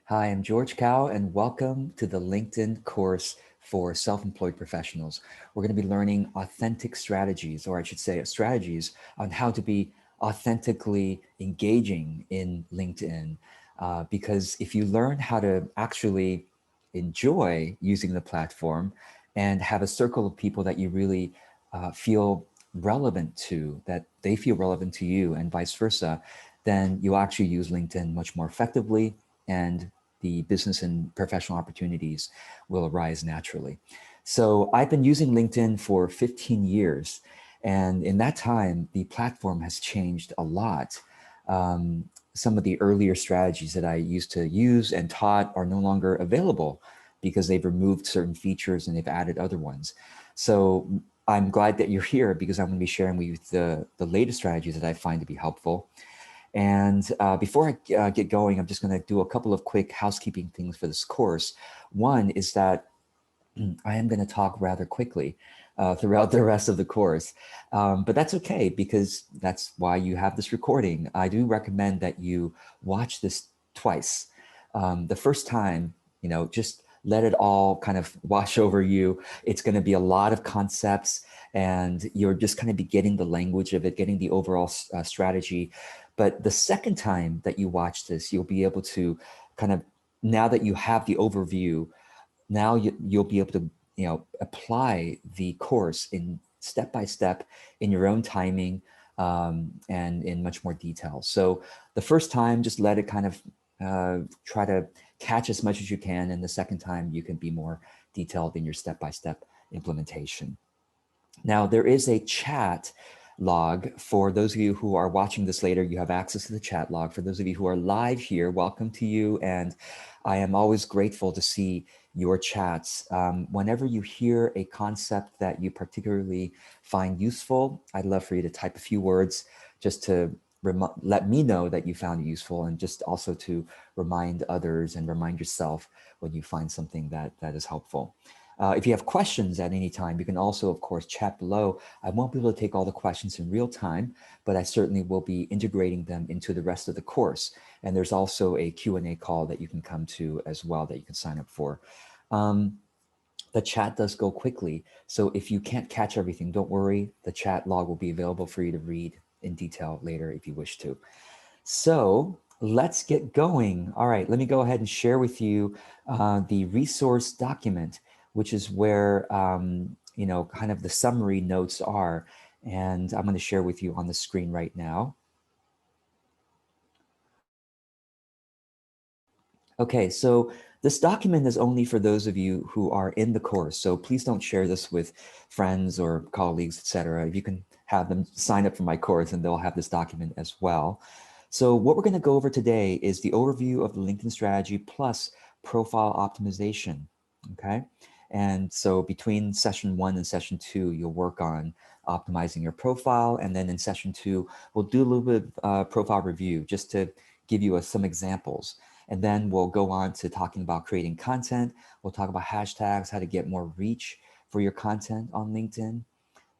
Hi, I'm George Cao, and welcome to the LinkedIn course for self-employed professionals. We're going to be learning authentic strategies, or I should say strategies on how to be authentically engaging in LinkedIn. Because if you learn how to actually enjoy using the platform and have a circle of people that you really feel relevant to, that they feel relevant to you and vice versa, then you'll actually use LinkedIn much more effectively, and the business and professional opportunities will arise naturally. So I've been using LinkedIn for 15 years. And in that time, the platform has changed a lot. Some of the earlier strategies that I used to use and taught are no longer available because they've removed certain features and they've added other ones. So I'm glad that you're here because I'm going to be sharing with you the latest strategies that I find to be helpful. And before I get going, I'm just going to do a couple of quick housekeeping things for this course. One is that I am going to talk rather quickly throughout the rest of the course, but that's okay because that's why you have this recording. I do recommend that you watch this twice. The first time, just let it all kind of wash over you. It's going to be a lot of concepts and you're just kind of be getting the language of it, getting the overall strategy. But the second time that you watch this, you'll be able to kind of, now that you have the overview, now you'll be able to apply the course in step by step in your own timing, and in much more detail. So the first time, just let it kind of try to catch as much as you can, and the second time you can be more detailed in your step-by-step implementation. Now, there is a chat log. For those of you who are watching this later, you have access to the chat log. For those of you who are live here, welcome to you. And I am always grateful to see your chats. Whenever you hear a concept that you particularly find useful, I'd love for you to type a few words just to let me know that you found it useful, and just also to remind others and remind yourself when you find something that is helpful. If you have questions at any time, you can also, of course, chat below. I won't be able to take all the questions in real time, but I certainly will be integrating them into the rest of the course. And there's also a Q&A call that you can come to as well that you can sign up for. The chat does go quickly, so if you can't catch everything, don't worry. The chat log will be available for you to read in detail later if you wish to. So let's get going. All right, let me go ahead and share with you the resource document, which is where, kind of the summary notes are. And I'm going to share with you on the screen right now. Okay, so this document is only for those of you who are in the course. So please don't share this with friends or colleagues, etc. If you can have them sign up for my course, and they'll have this document as well. So what we're going to go over today is the overview of the LinkedIn strategy plus profile optimization. Okay. And so between session 1 and session 2, you'll work on optimizing your profile. And then in session 2, we'll do a little bit of profile review just to give you some examples. And then we'll go on to talking about creating content. We'll talk about hashtags, how to get more reach for your content on LinkedIn.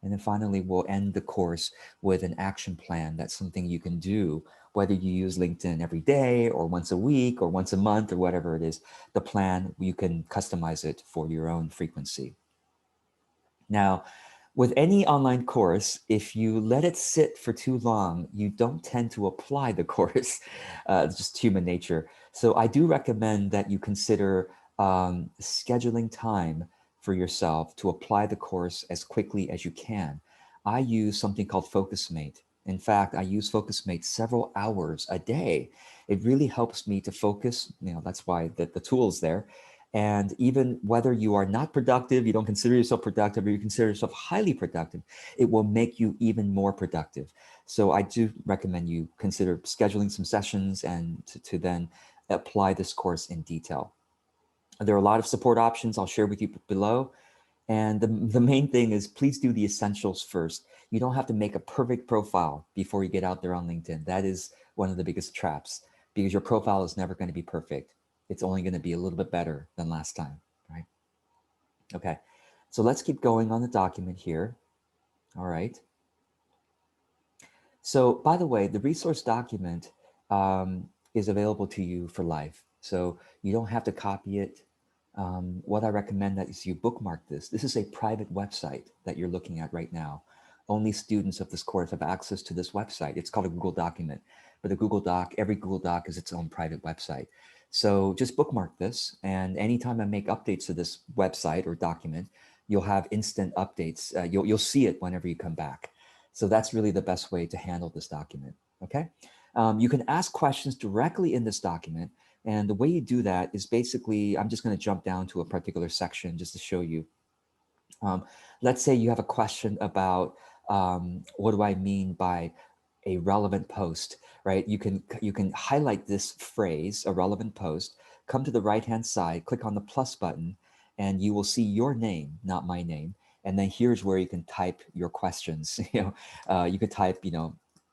And then finally, we'll end the course with an action plan. That's something you can do, whether you use LinkedIn every day or once a week or once a month or whatever it is. The plan, you can customize it for your own frequency. Now, with any online course, if you let it sit for too long, you don't tend to apply the course. It's just human nature. So I do recommend that you consider scheduling time for yourself to apply the course as quickly as you can. I use something called FocusMate. In fact, I use FocusMate several hours a day. It really helps me to focus. That's why the tool is there. And even whether you are not productive, you don't consider yourself productive, or you consider yourself highly productive, it will make you even more productive. So I do recommend you consider scheduling some sessions and to then apply this course in detail. There are a lot of support options I'll share with you below. And the main thing is, please do the essentials first. You don't have to make a perfect profile before you get out there on LinkedIn. That is one of the biggest traps, because your profile is never going to be perfect. It's only going to be a little bit better than last time, right? Okay, so let's keep going on the document here. All right. So by the way, the resource document is available to you for life. So you don't have to copy it. What I recommend that is you bookmark this. This is a private website that you're looking at right now. Only students of this course have access to this website. It's called a Google document, but a Google Doc, every Google Doc is its own private website. So just bookmark this, and anytime I make updates to this website or document, you'll have instant updates. You'll see it whenever you come back. So that's really the best way to handle this document, okay? You can ask questions directly in this document, and the way you do that is basically, I'm just going to jump down to a particular section just to show you. Let's say you have a question about what do I mean by a relevant post, right? You can highlight this phrase, a relevant post, come to the right-hand side, click on the plus button, and you will see your name, not my name. And then here's where you can type your questions. You could type,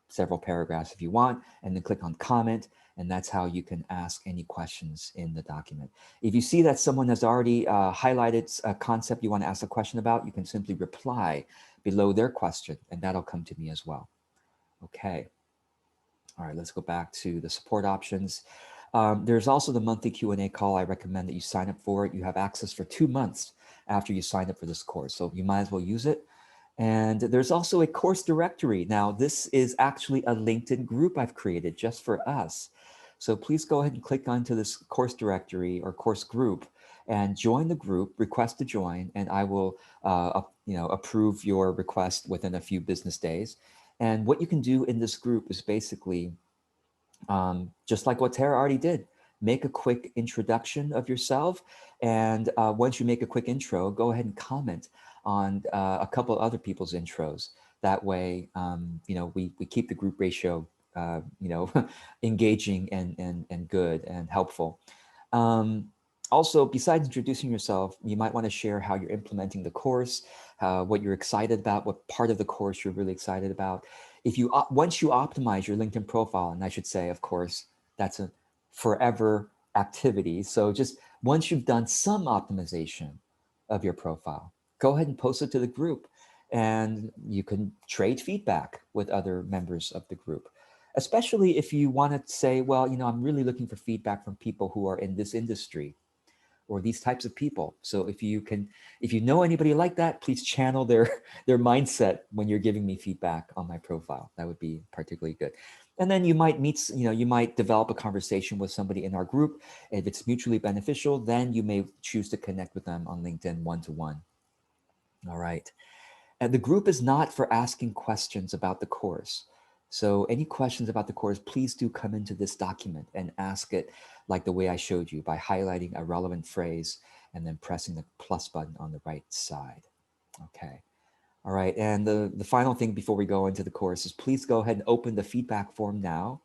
several paragraphs if you want, and then click on comment, and that's how you can ask any questions in the document. If you see that someone has already highlighted a concept you want to ask a question about, you can simply reply below their question, and that'll come to me as well. Okay. All right, let's go back to the support options. There's also the monthly Q&A call. I recommend that you sign up for it. You have access for 2 months after you sign up for this course, so you might as well use it. And there's also a course directory. Now, this is actually a LinkedIn group I've created just for us. So please go ahead and click onto this course directory or course group and join the group, request to join, and I will approve your request within a few business days. And what you can do in this group is basically just like what Tara already did. Make a quick introduction of yourself. And once you make a quick intro, go ahead and comment on a couple of other people's intros. That way, we keep the group ratio, engaging and good and helpful. Also, besides introducing yourself, you might want to share how you're implementing the course, what you're excited about, what part of the course you're really excited about. If you once you optimize your LinkedIn profile, and I should say, of course, that's a forever activity. So just once you've done some optimization of your profile, go ahead and post it to the group, and you can trade feedback with other members of the group. Especially if you want to say, well, I'm really looking for feedback from people who are in this industry or these types of people. So if you know anybody like that, please channel their mindset when you're giving me feedback on my profile. That would be particularly good. And then you might meet, you might develop a conversation with somebody in our group. If it's mutually beneficial, then you may choose to connect with them on LinkedIn one-to-one. All right. And the group is not for asking questions about the course. So any questions about the course, please do come into this document and ask it like the way I showed you by highlighting a relevant phrase and then pressing the plus button on the right side. Okay. All right. And the final thing before we go into the course is please go ahead and open the feedback form now.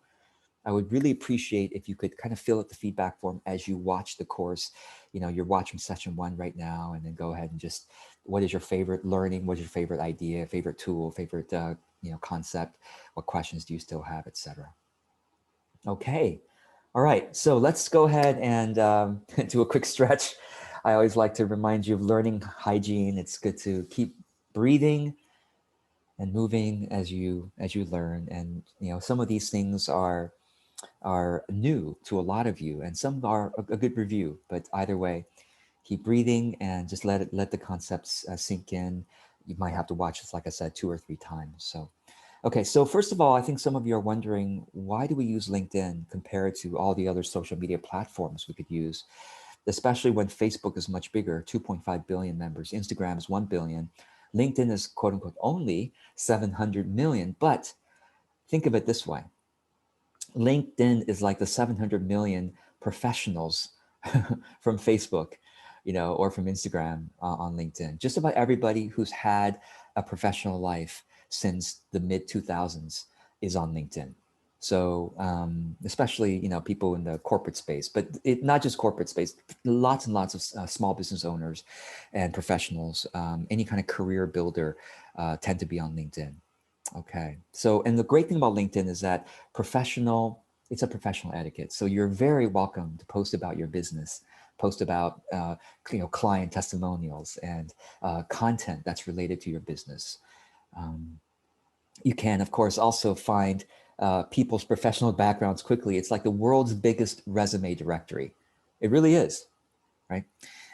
I would really appreciate if you could kind of fill out the feedback form as you watch the course. You're watching session 1 right now, and then go ahead and just, what is your favorite learning? What's your favorite idea, favorite tool, favorite, concept? What questions do you still have, etc. Okay. All right. So let's go ahead and do a quick stretch. I always like to remind you of learning hygiene. It's good to keep breathing and moving as you learn. And, some of these things are new to a lot of you, and some are a good review, but either way, keep breathing and just let the concepts sink in. You might have to watch this, like I said, 2 or 3 times. So, okay. So first of all, I think some of you are wondering, why do we use LinkedIn compared to all the other social media platforms we could use, especially when Facebook is much bigger, 2.5 billion members, Instagram is 1 billion, LinkedIn is quote unquote only 700 million. But think of it this way. LinkedIn is like the 700 million professionals from Facebook, or from Instagram on LinkedIn. Just about everybody who's had a professional life since the mid 2000s is on LinkedIn. So especially, people in the corporate space, but not just corporate space, lots and lots of small business owners and professionals, any kind of career builder tend to be on LinkedIn. Okay. So, and the great thing about LinkedIn is that it's a professional etiquette. So you're very welcome to post about your business, post about, client testimonials and content that's related to your business. You can, of course, also find people's professional backgrounds quickly. It's like the world's biggest resume directory. It really is, right?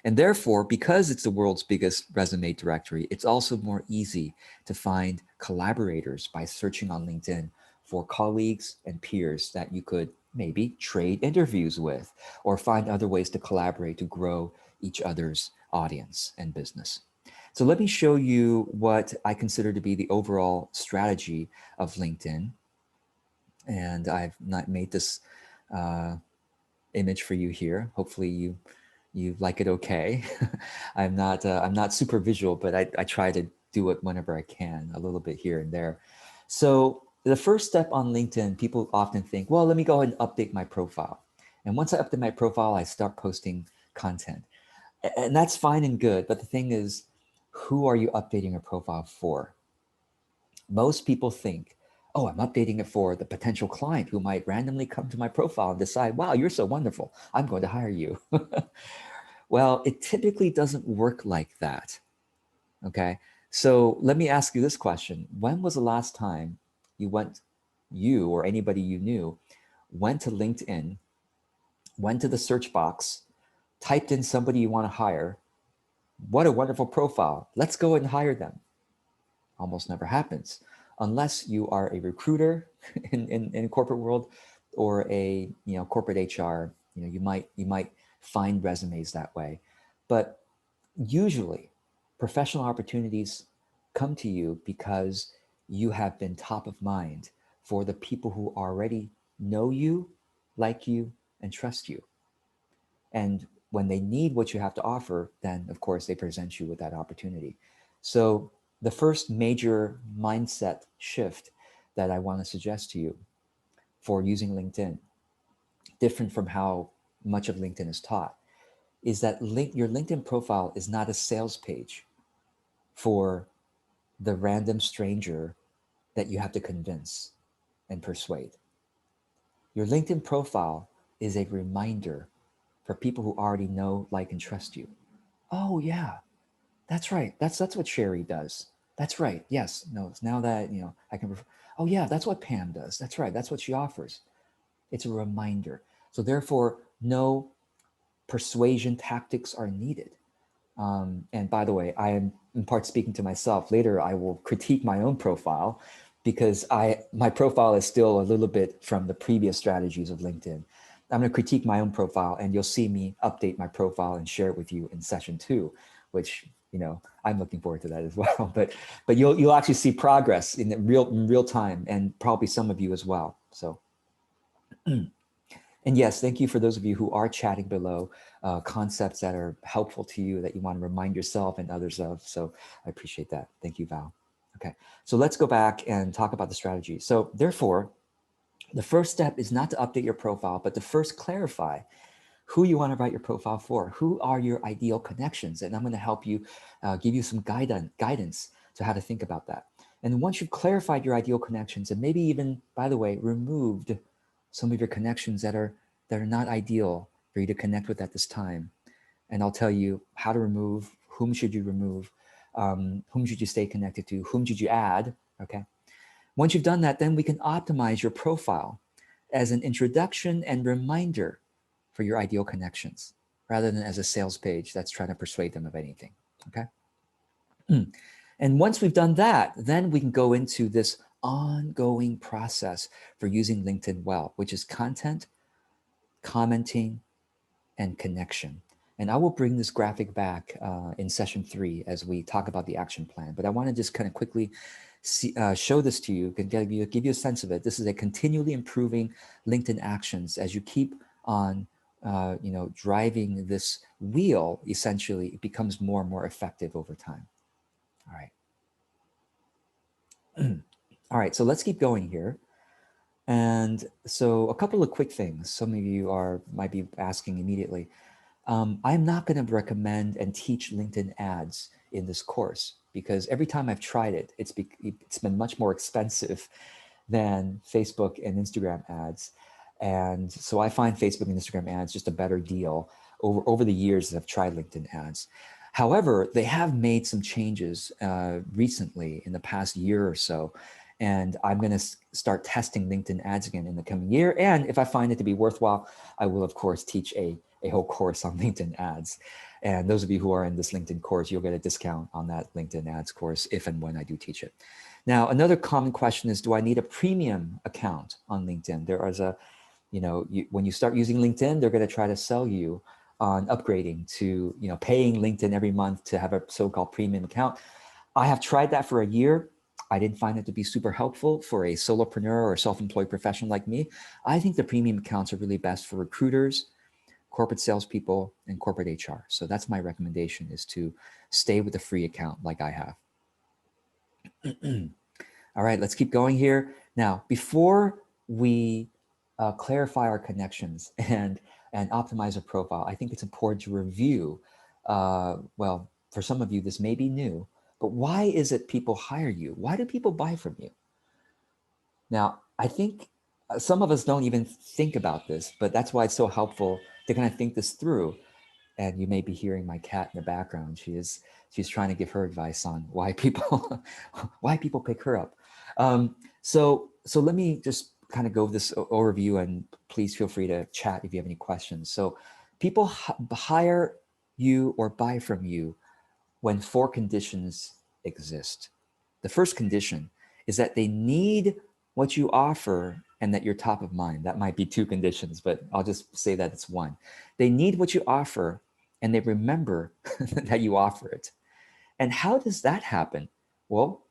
And therefore, because it's the world's biggest resume directory, it's also more easy to find collaborators by searching on LinkedIn for colleagues and peers that you could maybe trade interviews with or find other ways to collaborate to grow each other's audience and business. So let me show you what I consider to be the overall strategy of LinkedIn. And I've not made this image for you here. Hopefully you like it okay. I'm not super visual, but I try to do it whenever I can, a little bit here and there. So the first step on LinkedIn, people often think, well, let me go ahead and update my profile. And once I update my profile, I start posting content. And that's fine and good. But the thing is, who are you updating your profile for? Most people think, oh, I'm updating it for the potential client who might randomly come to my profile and decide, wow, you're so wonderful, I'm going to hire you. Well, it typically doesn't work like that, okay? So let me ask you this question. When was the last time you or anybody you knew went to LinkedIn, went to the search box, typed in somebody you want to hire? What a wonderful profile. Let's go and hire them. Almost never happens unless you are a recruiter in corporate world or a corporate HR. You might find resumes that way, but usually professional opportunities come to you because you have been top of mind for the people who already know you, like you, and trust you. And when they need what you have to offer, then of course they present you with that opportunity. So the first major mindset shift that I want to suggest to you for using LinkedIn, different from how much of LinkedIn is taught, is that your LinkedIn profile is not a sales page for the random stranger that you have to convince and persuade. Your LinkedIn profile is a reminder for people who already know, like, and trust you. Oh yeah, that's right. That's what Sherry does. That's right. Yes. No. It's now that I can. Oh yeah, that's what Pam does. That's right. That's what she offers. It's a reminder. So therefore, no persuasion tactics are needed. And by the way, I am in part speaking to myself. Later, I will critique my own profile because my profile is still a little bit from the previous strategies of LinkedIn. I'm going to critique my own profile, and you'll see me update my profile and share it with you in session 2, which I'm looking forward to that as well. But you'll actually see progress in real time, and probably some of you as well. So. And yes, thank you for those of you who are chatting below, concepts that are helpful to you that you want to remind yourself and others of. So I appreciate that. Thank you, Val. Okay, so let's go back and talk about the strategy. So therefore, the first step is not to update your profile, but to first clarify who you want to write your profile for. Who are your ideal connections? And I'm going to help you, give you some guidance to how to think about that. And once you've clarified your ideal connections, and maybe even, by the way, removed some of your connections that are not ideal for you to connect with at this time. And I'll tell you how to remove, whom should you remove, whom should you stay connected to, whom should you add, okay? Once you've done that, then we can optimize your profile as an introduction and reminder for your ideal connections, rather than as a sales page that's trying to persuade them of anything, okay? And once we've done that, then we can go into this ongoing process for using LinkedIn well, which is content, commenting, and connection. And I will bring this graphic back in session 3 as we talk about the action plan. But I want to just kind of quickly show this to you, give you a sense of it. This is a continually improving LinkedIn actions as you keep on driving this wheel. Essentially, it becomes more and more effective over time. All right. All right, so let's keep going here. And so a couple of quick things. Some of you might be asking immediately. I'm not going to recommend and teach LinkedIn ads in this course because every time I've tried it, it's been much more expensive than Facebook and Instagram ads. And so I find Facebook and Instagram ads just a better deal over the years that I've tried LinkedIn ads. However, they have made some changes recently in the past year or so. And I'm going to start testing LinkedIn ads again in the coming year. And if I find it to be worthwhile, I will, of course, teach a whole course on LinkedIn ads. And those of you who are in this LinkedIn course, you'll get a discount on that LinkedIn ads course if and when I do teach it. Now, another common question is, do I need a premium account on LinkedIn? There is a, when you start using LinkedIn, they're going to try to sell you on upgrading to, paying LinkedIn every month to have a so-called premium account. I have tried that for a year. I didn't find it to be super helpful for a solopreneur or self-employed professional like me. I think the premium accounts are really best for recruiters, corporate salespeople, and corporate HR. So that's my recommendation, is to stay with a free account like I have. All right, let's keep going here. Now, before we clarify our connections and optimize a profile, I think it's important to review, well, for some of you, this may be new, but why is it people hire you? Why do people buy from you? Now, I think some of us don't even think about this, but that's why it's so helpful to kind of think this through. And you may be hearing my cat in the background. She's trying to give her advice on why people pick her up. So let me just kind of go over this overview, and please feel free to chat if you have any questions. So people hire you or buy from you when 4 conditions exist. The first condition is that they need what you offer and that you're top of mind. That might be 2 conditions, but I'll just say that it's 1. They need what you offer and they remember that you offer it. And how does that happen? Well,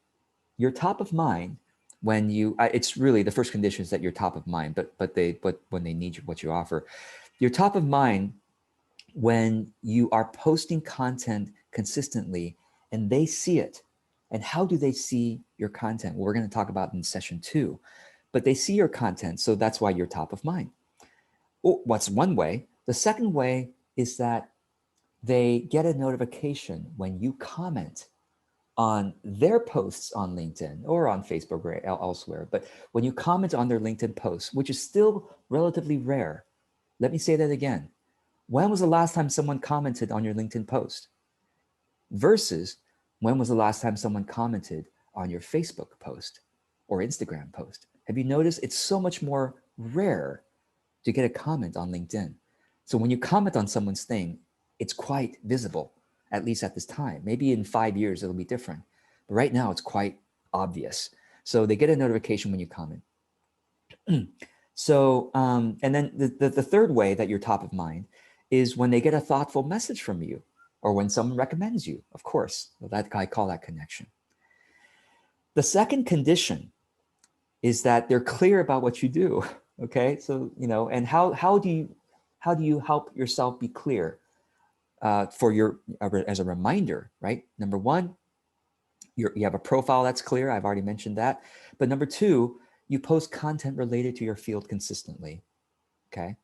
you're top of mind when you, it's really the first condition is that you're top of mind, but when they need what you offer, you're top of mind when you are posting content consistently and they see it. And how do they see your content? Well, we're going to talk about in session 2, but they see your content. So that's why you're top of mind. Oh, what's one way? The second way is that they get a notification when you comment on their posts on LinkedIn or on Facebook or elsewhere. But when you comment on their LinkedIn posts, which is still relatively rare, let me say that again. When was the last time someone commented on your LinkedIn post? Versus when was the last time someone commented on your Facebook post or Instagram post? Have you noticed it's so much more rare to get a comment on LinkedIn? So when you comment on someone's thing, it's quite visible, at least at this time. Maybe in 5 years, it'll be different. But right now, it's quite obvious. So they get a notification when you comment. So, and then the third way that you're top of mind is when they get a thoughtful message from you or when someone recommends you, of course. Well, that I call that connection. The second condition is that they're clear about what you do. Okay, so, and how do you help yourself be clear? For your, as a reminder, right? Number 1, you have a profile that's clear. I've already mentioned that. But number 2, you post content related to your field consistently. Okay.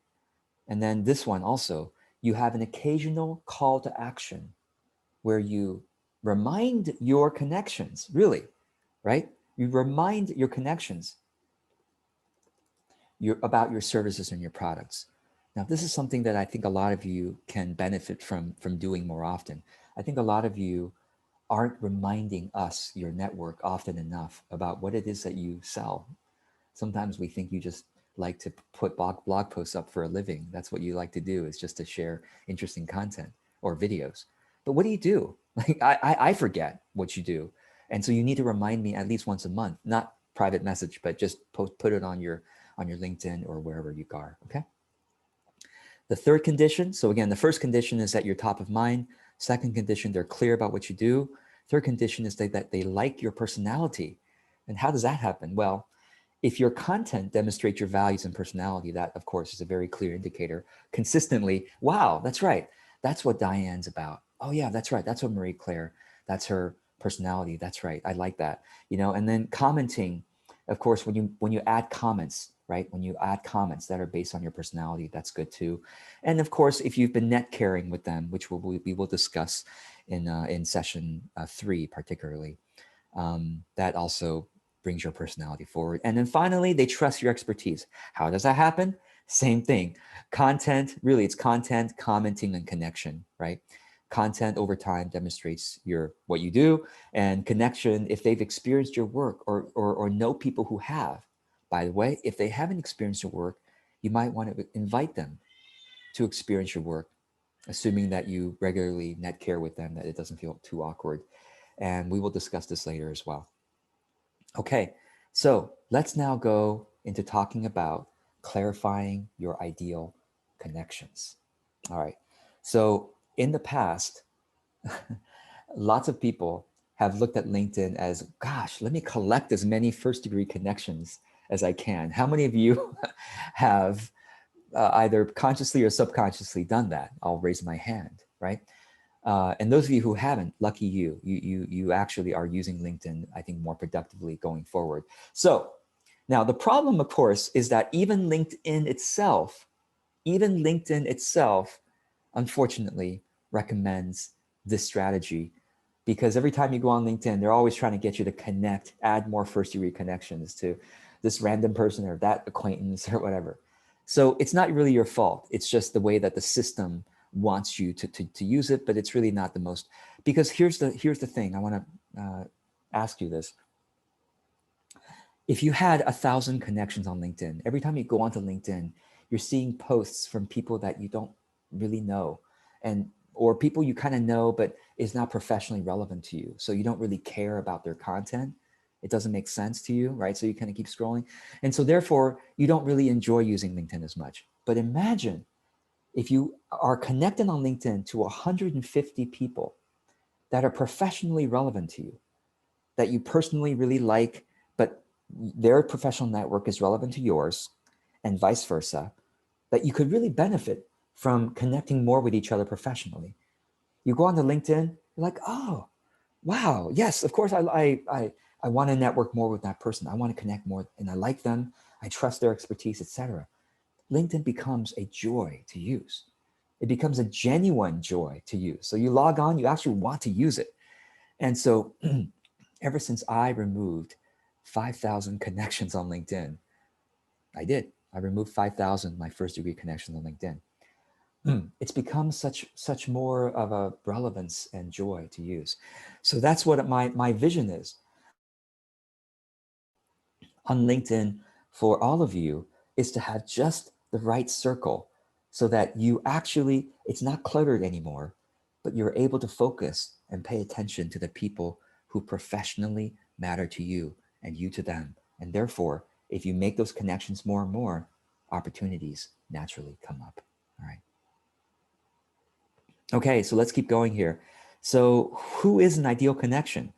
And then this one also, you have an occasional call to action where you remind your connections, really, right? You remind your connections about your services and your products. Now, this is something that I think a lot of you can benefit from doing more often. I think a lot of you aren't reminding us, your network, often enough about what it is that you sell. Sometimes we think you just like to put blog posts up for a living. That's what you like to do, is just to share interesting content or videos. But what do you do? Like I forget what you do. And so you need to remind me at least once a month, not private message, but just put it on your LinkedIn or wherever you are, okay? The third condition, so again, the first condition is that you're top of mind. Second condition, they're clear about what you do. Third condition is that they like your personality. And how does that happen? Well, if your content demonstrates your values and personality, that of course is a very clear indicator. Consistently, wow, that's right. That's what Diane's about. Oh yeah, that's right. That's what Marie Claire, that's her personality. That's right. I like that. And then commenting, of course, when you add comments, right? When you add comments that are based on your personality, that's good too. And of course, if you've been net carrying with them, which we will discuss in session 3 particularly, that also brings your personality forward. And then finally, they trust your expertise. How does that happen? Same thing. Content, really, it's content, commenting, and connection, right? Content over time demonstrates what you do, and connection, if they've experienced your work or know people who have. By the way, if they haven't experienced your work, you might want to invite them to experience your work, assuming that you regularly net care with them, that it doesn't feel too awkward. And we will discuss this later as well. Okay, so let's now go into talking about clarifying your ideal connections. All right, so in the past, lots of people have looked at LinkedIn as, gosh, let me collect as many first-degree connections as I can. How many of you have either consciously or subconsciously done that? I'll raise my hand, right? And those of you who haven't, lucky you. You actually are using LinkedIn, I think, more productively going forward. So now the problem, of course, is that even LinkedIn itself, unfortunately, recommends this strategy, because every time you go on LinkedIn, they're always trying to get you to connect, add more first-degree connections to this random person or that acquaintance or whatever. So it's not really your fault. It's just the way that the system wants you to use it, but it's really not the most, because here's the thing. I want to ask you this. If you had 1,000 connections on LinkedIn, every time you go onto LinkedIn, you're seeing posts from people that you don't really know, or people you kind of know, but is not professionally relevant to you. So you don't really care about their content. It doesn't make sense to you, right? So you kind of keep scrolling. And so therefore, you don't really enjoy using LinkedIn as much. But imagine if you are connected on LinkedIn to 150 people that are professionally relevant to you, that you personally really like, but their professional network is relevant to yours, and vice versa, that you could really benefit from connecting more with each other professionally. You go onto LinkedIn, you're like, oh, wow, yes, of course, I want to network more with that person. I want to connect more, and I like them. I trust their expertise, etc. LinkedIn becomes a joy to use. It becomes a genuine joy to use. So you log on, you actually want to use it. And so ever since I removed 5,000 connections on LinkedIn, I removed 5,000 my first-degree connections on LinkedIn. It's become such more of a relevance and joy to use. So that's what my vision is on LinkedIn for all of you, is to have just the right circle, so that you actually, it's not cluttered anymore, but you're able to focus and pay attention to the people who professionally matter to you and you to them. And therefore, if you make those connections more and more, opportunities naturally come up. All right. Okay, so let's keep going here. So who is an ideal connection?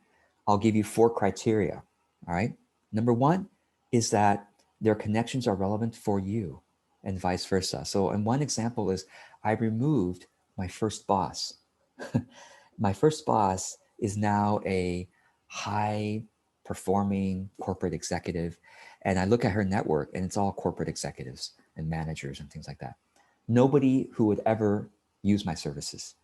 I'll give you 4 criteria. All right. Number 1 is that their connections are relevant for you, and vice versa. So, and one example is, I removed my first boss. My first boss is now a high performing corporate executive. And I look at her network, and it's all corporate executives and managers and things like that. Nobody who would ever use my services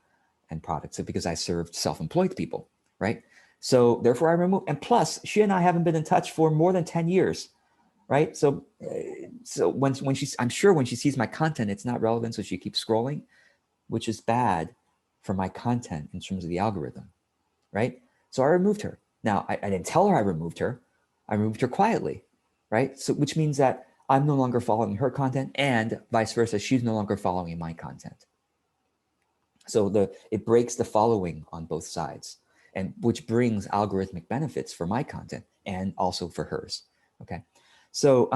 and products, because I served self-employed people, right? So therefore I removed, and plus she and I haven't been in touch for more than 10 years, right? So when she's, I'm sure when she sees my content, it's not relevant, so she keeps scrolling, which is bad for my content in terms of the algorithm, right? So I removed her. Now, I didn't tell her I removed her. I removed her quietly, right? So which means that I'm no longer following her content, and vice versa, she's no longer following my content. So it breaks the following on both sides, and which brings algorithmic benefits for my content and also for hers. Okay, so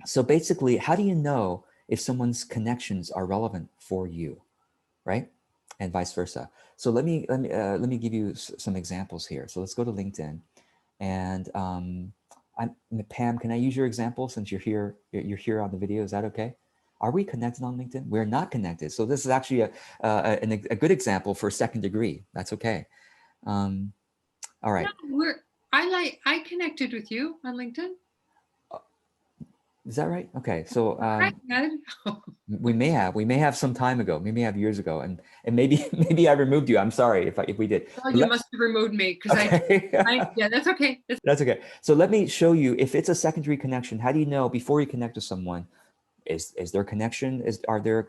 so basically, how do you know if someone's connections are relevant for you, right? And vice versa. So let me give you some examples here. So let's go to LinkedIn, and Pam, can I use your example since you're here? You're here on the video. Is that okay? Are we connected on LinkedIn? We're not connected. So this is actually a good example for second degree. That's okay. All right. No, I connected with you on LinkedIn. Is that right? Okay. So Ed. we may have some time ago, maybe have years ago, and maybe I removed you. I'm sorry if we did. Oh, you must have removed me, because okay. yeah, that's okay. That's okay. So let me show you, if it's a secondary connection, how do you know before you connect with someone, is their connection, are there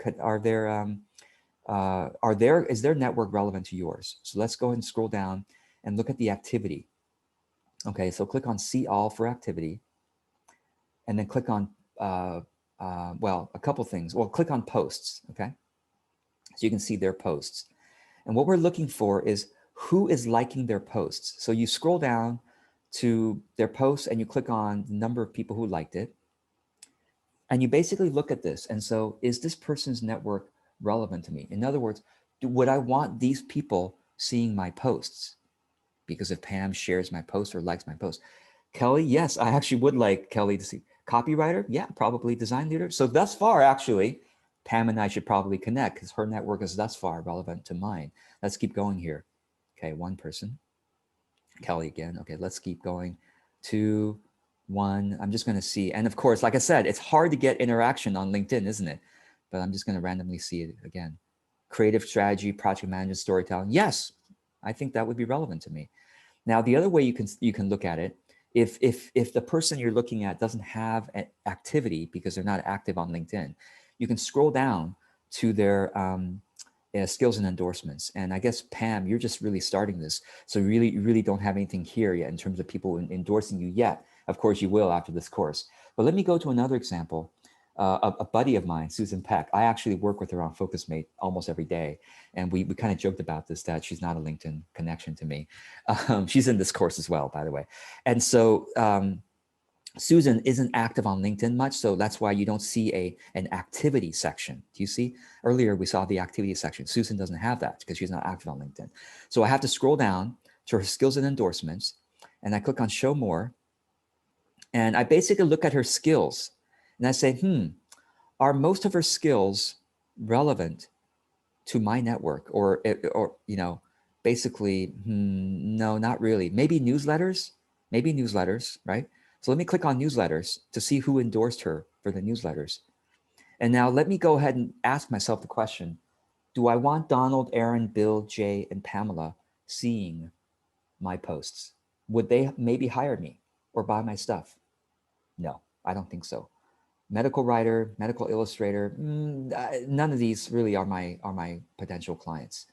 is their network relevant to yours? So let's go ahead and scroll down and look at the activity. Okay, so click on see all for activity, and then click on, well, a couple things. Well, click on posts, okay? So you can see their posts. And what we're looking for is who is liking their posts. So you scroll down to their posts and you click on the number of people who liked it. And you basically look at this. And so is this person's network relevant to me? In other words, would I want these people seeing my posts? Because if Pam shares my post or likes my post. Kelly, yes, I actually would like Kelly to see. Copywriter, yeah, probably. Design leader. So thus far, actually, Pam and I should probably connect because her network is thus far relevant to mine. Let's keep going here. Okay, one person. Kelly again. Okay, let's keep going. 2, 1. I'm just going to see. And of course, like I said, it's hard to get interaction on LinkedIn, isn't it? But I'm just going to randomly see it again. Creative strategy, project management, storytelling. Yes, I think that would be relevant to me. Now, the other way you can look at it, if the person you're looking at doesn't have an activity because they're not active on LinkedIn, you can scroll down to their skills and endorsements. And I guess, Pam, you're just really starting this. So you really don't have anything here yet in terms of people endorsing you yet. Of course, you will after this course. But let me go to another example. A buddy of mine, Susan Peck, I actually work with her on FocusMate almost every day. And we kind of joked about this, that she's not a LinkedIn connection to me. She's in this course as well, by the way. And so Susan isn't active on LinkedIn much, so that's why you don't see an activity section. Do you see? Earlier, we saw the activity section. Susan doesn't have that because she's not active on LinkedIn. So I have to scroll down to her skills and endorsements, and I click on show more. And I basically look at her skills, and I say, are most of her skills relevant to my network? Or basically, no, not really. Maybe newsletters, right? So let me click on newsletters to see who endorsed her for the newsletters. And now let me go ahead and ask myself the question, do I want Donald, Aaron, Bill, Jay, and Pamela seeing my posts? Would they maybe hire me or buy my stuff? No, I don't think so. Medical writer, medical illustrator, none of these really are my potential clients.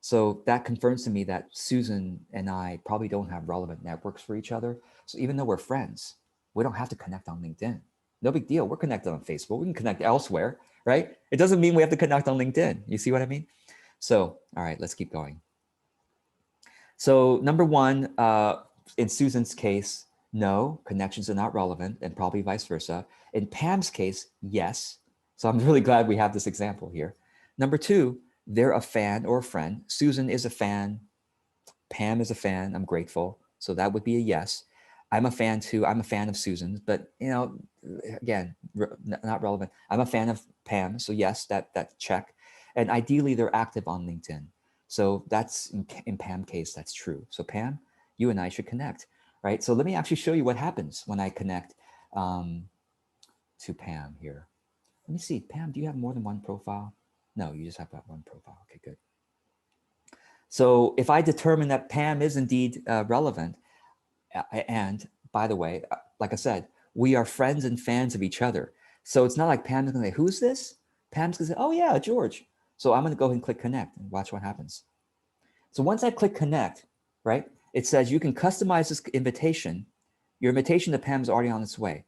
So that confirms to me that Susan and I probably don't have relevant networks for each other. So even though we're friends, we don't have to connect on LinkedIn. No big deal. We're connected on Facebook. We can connect elsewhere, right? It doesn't mean we have to connect on LinkedIn. You see what I mean? So, all right, let's keep going. So number one, in Susan's case, no, connections are not relevant, and probably vice versa. In Pam's case, yes. So I'm really glad we have this example here. Number two, they're a fan or a friend. Susan is a fan. Pam is a fan. I'm grateful. So that would be a yes. I'm a fan too. I'm a fan of Susan's, but again, not relevant. I'm a fan of Pam. So yes, that check. And ideally they're active on LinkedIn. So that's in Pam's case, that's true. So Pam, you and I should connect, right? So let me actually show you what happens when I connect to Pam here. Let me see, Pam, do you have more than one profile? No, you just have that one profile. Okay, good. So if I determine that Pam is indeed relevant, and by the way, like I said, we are friends and fans of each other. So it's not like Pam's gonna say, who's this? Pam's gonna say, oh yeah, George. So I'm gonna go ahead and click connect and watch what happens. So once I click connect, right, it says you can customize this invitation. Your invitation to Pam is already on its way.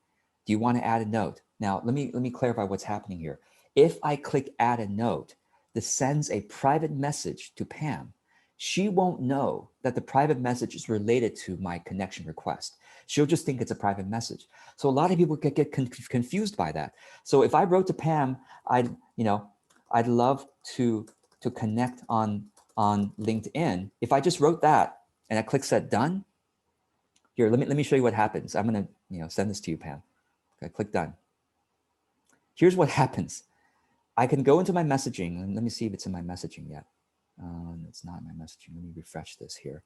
Do you want to add a note? Now, let me clarify what's happening here. If I click add a note, this sends a private message to Pam. She won't know that the private message is related to my connection request. She'll just think it's a private message. So a lot of people get confused by that. So if I wrote to Pam, I'd love to connect on LinkedIn. If I just wrote that and I click set done, here, let me show you what happens. I'm gonna send this to you, Pam. Okay, click done. Here's what happens. I can go into my messaging and let me see if it's in my messaging yet. It's not in my messaging. Let me refresh this here.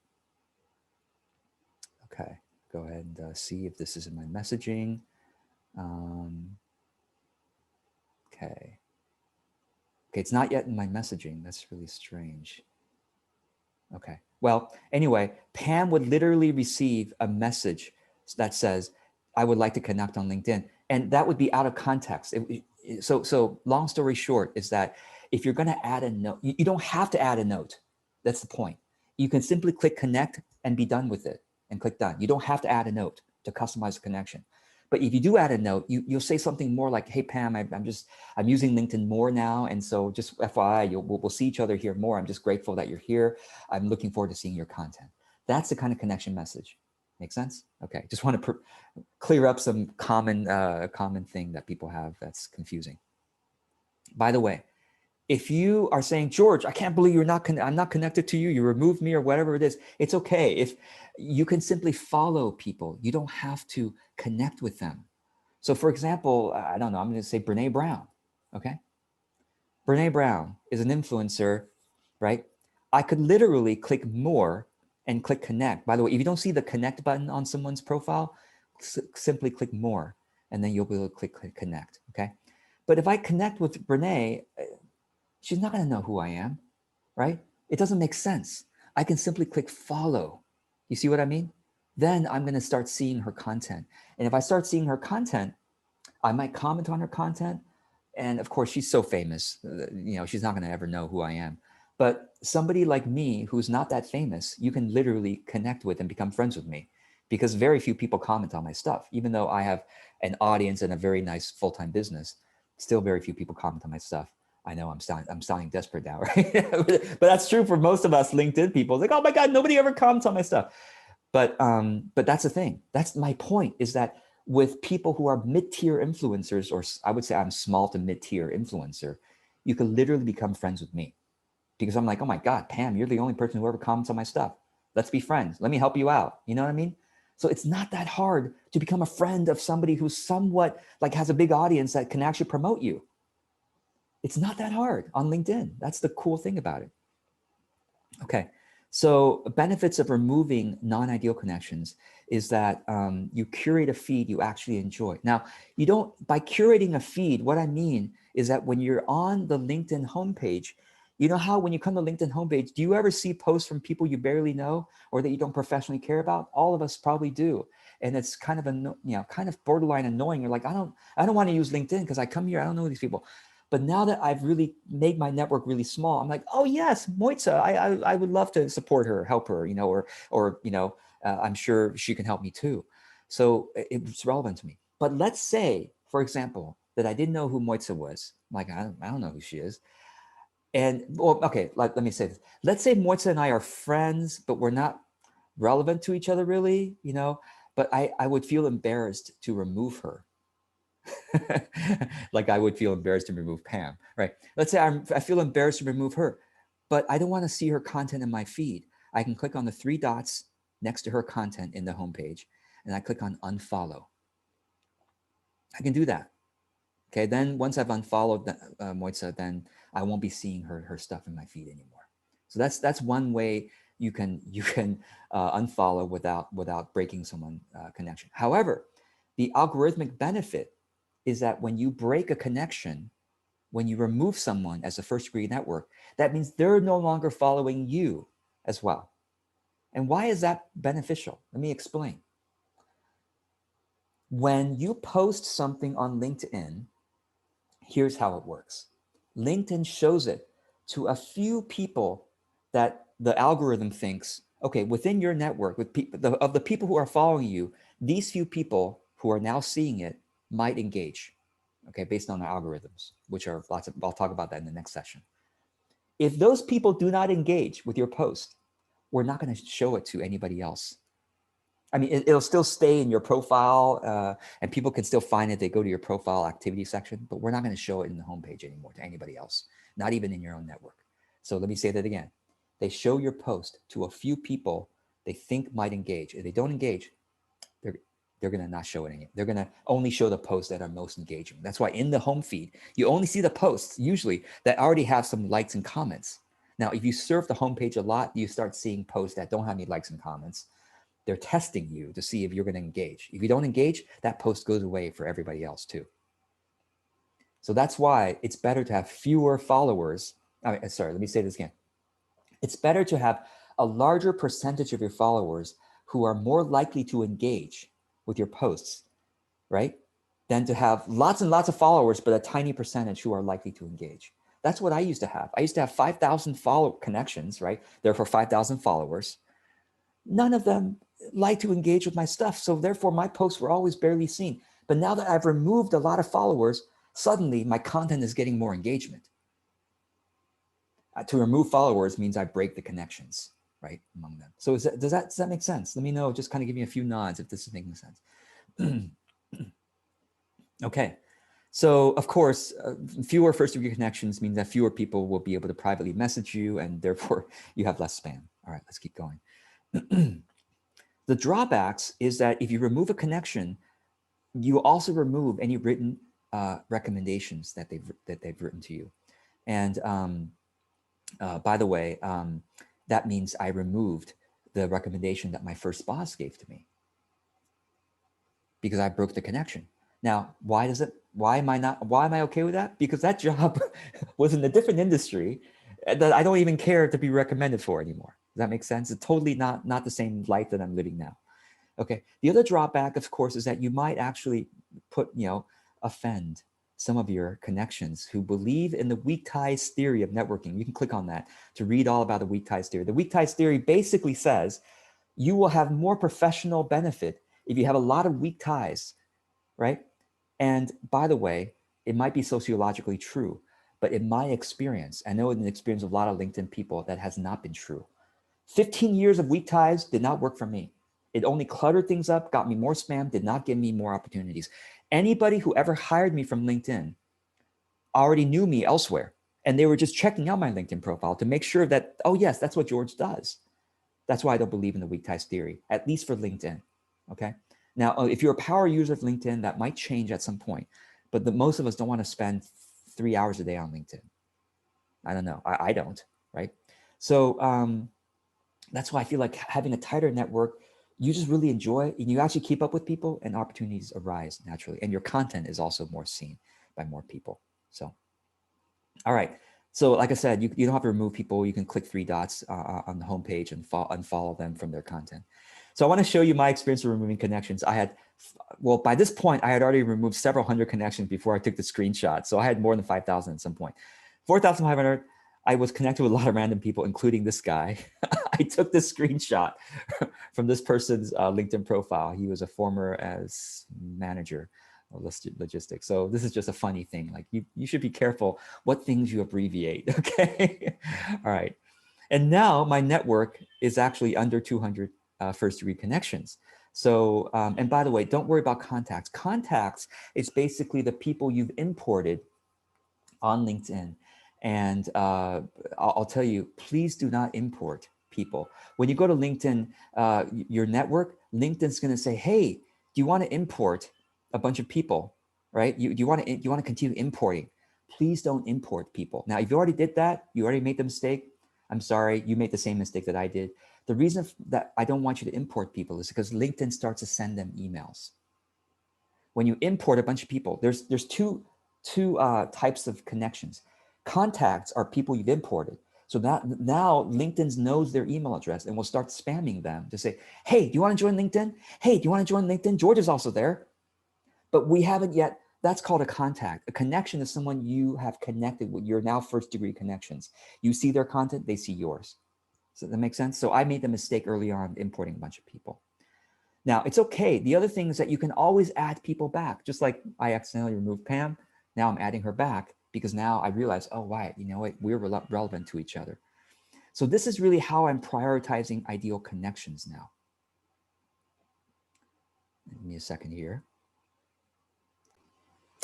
Okay, go ahead and see if this is in my messaging. Okay, it's not yet in my messaging. That's really strange. Okay, well, anyway, Pam would literally receive a message that says, I would like to connect on LinkedIn. And that would be out of context. So long story short is that if you're going to add a note, you don't have to add a note. That's the point. You can simply click connect and be done with it and click done. You don't have to add a note to customize the connection. But if you do add a note, you'll say something more like, hey, Pam, I'm using LinkedIn more now. And so just FYI, we'll see each other here more. I'm just grateful that you're here. I'm looking forward to seeing your content. That's the kind of connection message. Make sense? Okay, just want to clear up some common thing that people have that's confusing. By the way, if you are saying, George, I can't believe I'm not connected to you, you removed me or whatever it is, it's okay. If you can simply follow people, you don't have to connect with them. So for example, I don't know, I'm going to say Brene Brown, okay? Brene Brown is an influencer, right? I could literally click more and click connect. By the way, if you don't see the connect button on someone's profile, simply click more and then you'll be able to click connect, okay? But if I connect with Brene, she's not going to know who I am, right? It doesn't make sense. I can simply click follow. You see what I mean? Then I'm going to start seeing her content. And if I start seeing her content, I might comment on her content. And of course, she's so famous, she's not going to ever know who I am. But somebody like me who's not that famous, you can literally connect with and become friends with me because very few people comment on my stuff. Even though I have an audience and a very nice full-time business, still very few people comment on my stuff. I know I'm sounding desperate now, right? But that's true for most of us LinkedIn people. It's like, oh my God, nobody ever comments on my stuff. But that's the thing. That's my point, is that with people who are mid-tier influencers, or I would say I'm small to mid-tier influencer, you can literally become friends with me because I'm like, oh my God, Pam, you're the only person who ever comments on my stuff. Let's be friends. Let me help you out. You know what I mean? So it's not that hard to become a friend of somebody who's somewhat like has a big audience that can actually promote you. It's not that hard on LinkedIn. That's the cool thing about it. Okay, so benefits of removing non-ideal connections is that you curate a feed you actually enjoy. Now, you don't, by curating a feed, what I mean is that when you're on the LinkedIn homepage, you know how when you come to LinkedIn homepage, do you ever see posts from people you barely know or that you don't professionally care about? All of us probably do. And it's kind of kind of borderline annoying. You're like, I don't want to use LinkedIn because I come here, I don't know these people. But now that I've really made my network really small, I'm like, oh yes, Moitza, I would love to support her, help her, or I'm sure she can help me too. So it's relevant to me. But let's say, for example, that I didn't know who Moitza was. Like, I don't know who she is. And well, okay, let me say this. Let's say Moitza and I are friends, but we're not relevant to each other really, but I would feel embarrassed to remove her. Like I would feel embarrassed to remove Pam, right? Let's say I feel embarrassed to remove her, but I don't want to see her content in my feed. I can click on the 3 dots next to her content in the homepage, and I click on unfollow. I can do that. Okay, then once I've unfollowed Moitza, then I won't be seeing her stuff in my feed anymore. So that's one way you can unfollow without breaking someone's connection. However, the algorithmic benefit is that when you break a connection, when you remove someone as a first-degree network, that means they're no longer following you as well. And why is that beneficial? Let me explain. When you post something on LinkedIn, here's how it works. LinkedIn shows it to a few people that the algorithm thinks, okay, within your network, of the people who are following you, these few people who are now seeing it might engage. Okay, based on the algorithms, which are I'll talk about that in the next session. If those people do not engage with your post, we're not going to show it to anybody else. I mean, it'll still stay in your profile and people can still find it. They go to your profile activity section, but we're not going to show it in the homepage anymore to anybody else, not even in your own network. So let me say that again. They show your post to a few people they think might engage. If they don't engage, they're going to not show it again. They're going to only show the posts that are most engaging. That's why in the home feed, you only see the posts usually that already have some likes and comments. Now, if you surf the homepage a lot, you start seeing posts that don't have any likes and comments. They're testing you to see if you're going to engage. If you don't engage, that post goes away for everybody else too. So that's why it's better to have fewer followers. Sorry, let me say this again. It's better to have a larger percentage of your followers who are more likely to engage with your posts, right? Than to have lots and lots of followers, but a tiny percentage who are likely to engage. That's what I used to have. I used to have 5,000 follow connections, right? Therefore 5,000 followers. None of them like to engage with my stuff. So therefore my posts were always barely seen. But now that I've removed a lot of followers, suddenly my content is getting more engagement. To remove followers means I break the connections, right, among them. So does that make sense? Let me know, just kind of give me a few nods if this is making sense. Okay. So of course, fewer first degree connections means that fewer people will be able to privately message you, and therefore you have less spam. All right, let's keep going. The drawbacks is that if you remove a connection, you also remove any written recommendations that they've written to you. And by the way, that means I removed the recommendation that my first boss gave to me because I broke the connection. Now, why am I okay with that? Because that job was in a different industry that I don't even care to be recommended for anymore. Does that make sense? It's totally not the same life that I'm living now. Okay. The other drawback, of course, is that you might actually offend some of your connections who believe in the weak ties theory of networking. You can click on that to read all about the weak ties theory. The weak ties theory basically says you will have more professional benefit if you have a lot of weak ties, right? And by the way, it might be sociologically true, but in my experience, I know in the experience of a lot of LinkedIn people, that has not been true. 15 years of weak ties did not work for me. It only cluttered things up, got me more spam, did not give me more opportunities. Anybody who ever hired me from LinkedIn already knew me elsewhere. And they were just checking out my LinkedIn profile to make sure that, oh yes, that's what George does. That's why I don't believe in the weak ties theory, at least for LinkedIn, okay? Now, if you're a power user of LinkedIn, that might change at some point, but most of us don't want to spend 3 hours a day on LinkedIn. I don't know, I don't, right? So that's why I feel like having a tighter network, you just really enjoy and you actually keep up with people and opportunities arise naturally. And your content is also more seen by more people. So, all right. So like I said, you don't have to remove people. You can click 3 dots on the homepage and unfollow them from their content. So I want to show you my experience of removing connections. Well, by this point, I had already removed several hundred connections before I took the screenshot. So I had more than 5,000 at some point. 4,500, I was connected with a lot of random people, including this guy. I took this screenshot from this person's LinkedIn profile. He was a former manager of logistics. So this is just a funny thing. Like you should be careful what things you abbreviate, okay? All right. And now my network is actually under 200 first degree connections. So, and by the way, don't worry about contacts. Contacts is basically the people you've imported on LinkedIn. And I'll tell you, please do not import people. When you go to LinkedIn, your network, LinkedIn's going to say, hey, do you want to import a bunch of people, right? Do you want to continue importing? Please don't import people. Now, if you already did that, you already made the mistake. I'm sorry, you made the same mistake that I did. The reason that I don't want you to import people is because LinkedIn starts to send them emails. When you import a bunch of people, there's two types of connections. Contacts are people you've imported. So now LinkedIn knows their email address and will start spamming them to say, hey, do you want to join LinkedIn? Hey, do you want to join LinkedIn? George is also there. But we haven't yet. That's called a contact. A connection is someone you have connected with. Your now first degree connections. You see their content, they see yours. So that makes sense? So I made the mistake early on importing a bunch of people. Now, it's okay. The other thing is that you can always add people back. Just like I accidentally removed Pam, now I'm adding her back because now I realize, oh, right, you know what, we're relevant to each other. So this is really how I'm prioritizing ideal connections now. Give me a second here.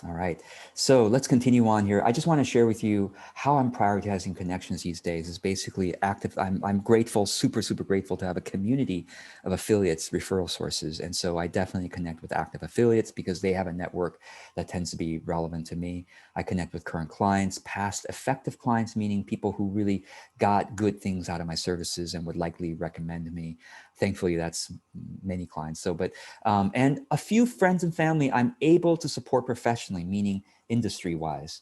All right, so let's continue on here. I just want to share with you how I'm prioritizing connections these days. Is basically active. I'm grateful, super grateful to have a community of affiliates, referral sources. And so I definitely connect with active affiliates because they have a network that tends to be relevant to me. I connect with current clients, past effective clients, meaning people who really got good things out of my services and would likely recommend me. Thankfully, that's many clients. So, and a few friends and family I'm able to support professionally, meaning industry-wise.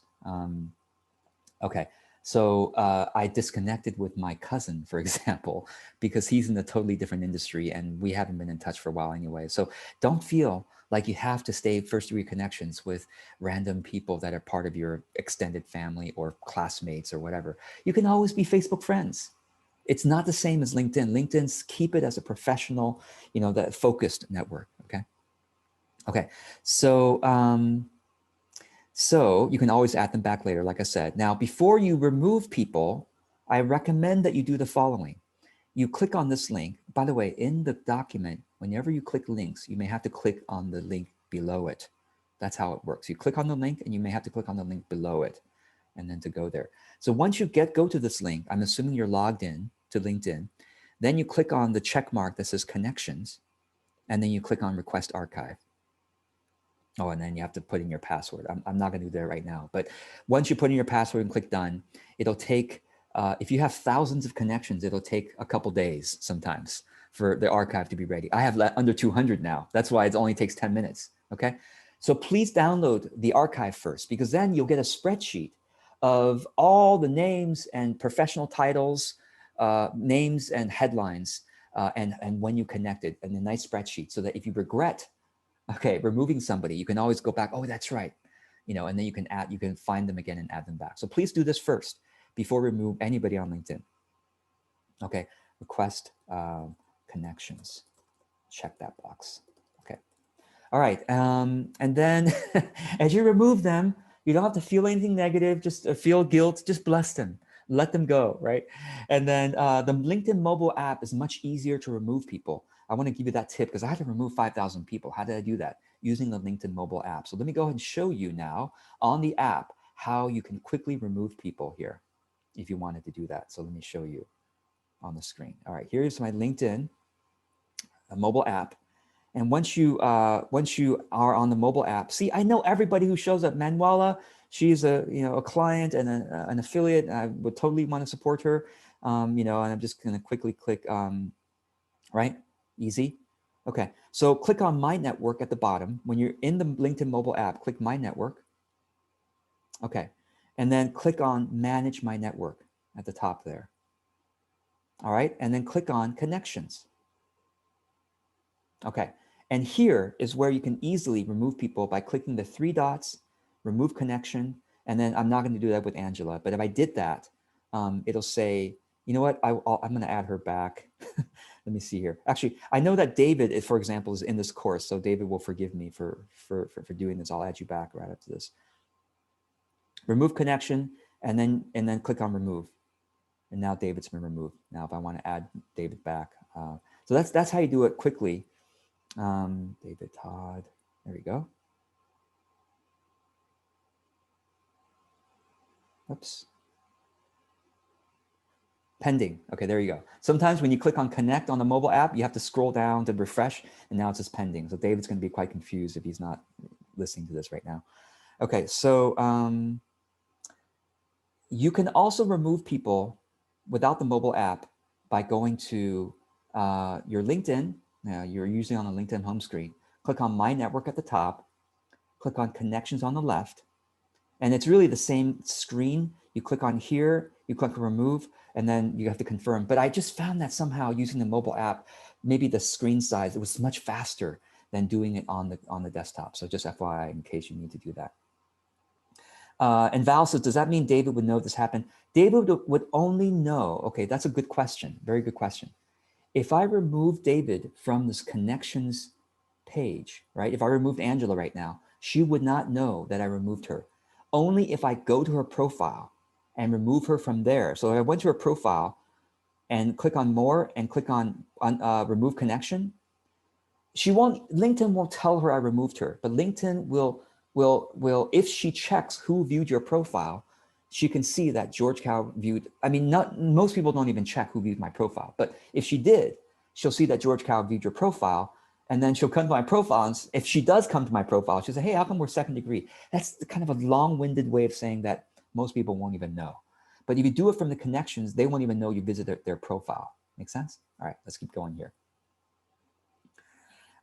Okay, so I disconnected with my cousin, for example, because he's in a totally different industry and we haven't been in touch for a while anyway. So don't feel Like you have to stay first degree connections with random people that are part of your extended family or classmates or whatever. You can always be Facebook friends. It's not the same as LinkedIn. LinkedIn's keep it as a professional, that focused network. Okay. Okay. So you can always add them back later, like I said. Now, before you remove people, I recommend that you do the following. You click on this link. By the way, in the document, whenever you click links, you may have to click on the link below it. That's how it works. You click on the link and you may have to click on the link below it and then to go there. So once you go to this link, I'm assuming you're logged in to LinkedIn, then you click on the check mark that says connections, and then you click on request archive. Oh, and then you have to put in your password. I'm not gonna do that right now, but once you put in your password and click done, it'll take, if you have thousands of connections, it'll take a couple days sometimes for the archive to be ready. I have under 200 now. That's why it only takes 10 minutes, okay? So please download the archive first, because then you'll get a spreadsheet of all the names and professional titles, names and headlines, and when you connected, and a nice spreadsheet, so that if you regret removing somebody, you can always go back, oh, that's right, and then you can find them again and add them back. So please do this first before remove anybody on LinkedIn. Okay, request connections, check that box. Okay, all right, and then as you remove them, you don't have to feel anything negative, just feel guilt, just bless them, let them go, right? And then the LinkedIn mobile app is much easier to remove people. I want to give you that tip because I had to remove 5,000 people. How did I do that? Using the LinkedIn mobile app. So let me go ahead and show you now on the app how you can quickly remove people here if you wanted to do that. So let me show you on the screen. All right, here's my LinkedIn mobile app. And once you are on the mobile app, see, I know everybody who shows up. Manuela, she's a client and an affiliate. I would totally want to support her. And I'm just going to quickly click right? Easy. Okay, so click on My Network at the bottom. When you're in the LinkedIn mobile app, click My Network. Okay, and then click on Manage My Network at the top there. All right, and then click on Connections. Okay, and here is where you can easily remove people by clicking the three dots, remove connection, and then I'm not going to do that with Angela, but if I did that, it'll say, you know what, I'm going to add her back. Let me see here. Actually, I know that David, for example, is in this course, so David will forgive me for doing this. I'll add you back right after this. Remove connection, and then click on remove. And now David's been removed. Now, if I want to add David back, so that's how you do it quickly. David Todd, there we go. Oops. Pending. Okay, there you go. Sometimes when you click on connect on the mobile app, you have to scroll down to refresh, and now it says pending. So David's going to be quite confused if he's not listening to this right now. Okay, so you can also remove people without the mobile app by going to your LinkedIn. Now you're usually on the LinkedIn home screen. Click on My Network at the top. Click on Connections on the left. And it's really the same screen. You click on here, you click on remove, and then you have to confirm. But I just found that somehow using the mobile app, maybe the screen size, it was much faster than doing it on the desktop. So just FYI, in case you need to do that. And Val says, does that mean David would know this happened? David would only know, okay, that's a good question, very good question. If I remove David from this connections page, right? If I removed Angela right now, she would not know that I removed her. Only if I go to her profile and remove her from there. So if I went to her profile and click on more and click on remove connection, LinkedIn won't tell her I removed her, but LinkedIn will, if she checks who viewed your profile, she can see that George Cow viewed, most people don't even check who viewed my profile, but if she did, she'll see that George Cow viewed your profile, and then she'll come to my profile, and if she does come to my profile, she'll say, hey, how come we're second degree? That's kind of a long-winded way of saying that most people won't even know. But if you do it from the connections, they won't even know you visited their profile. Make sense? All right, let's keep going here.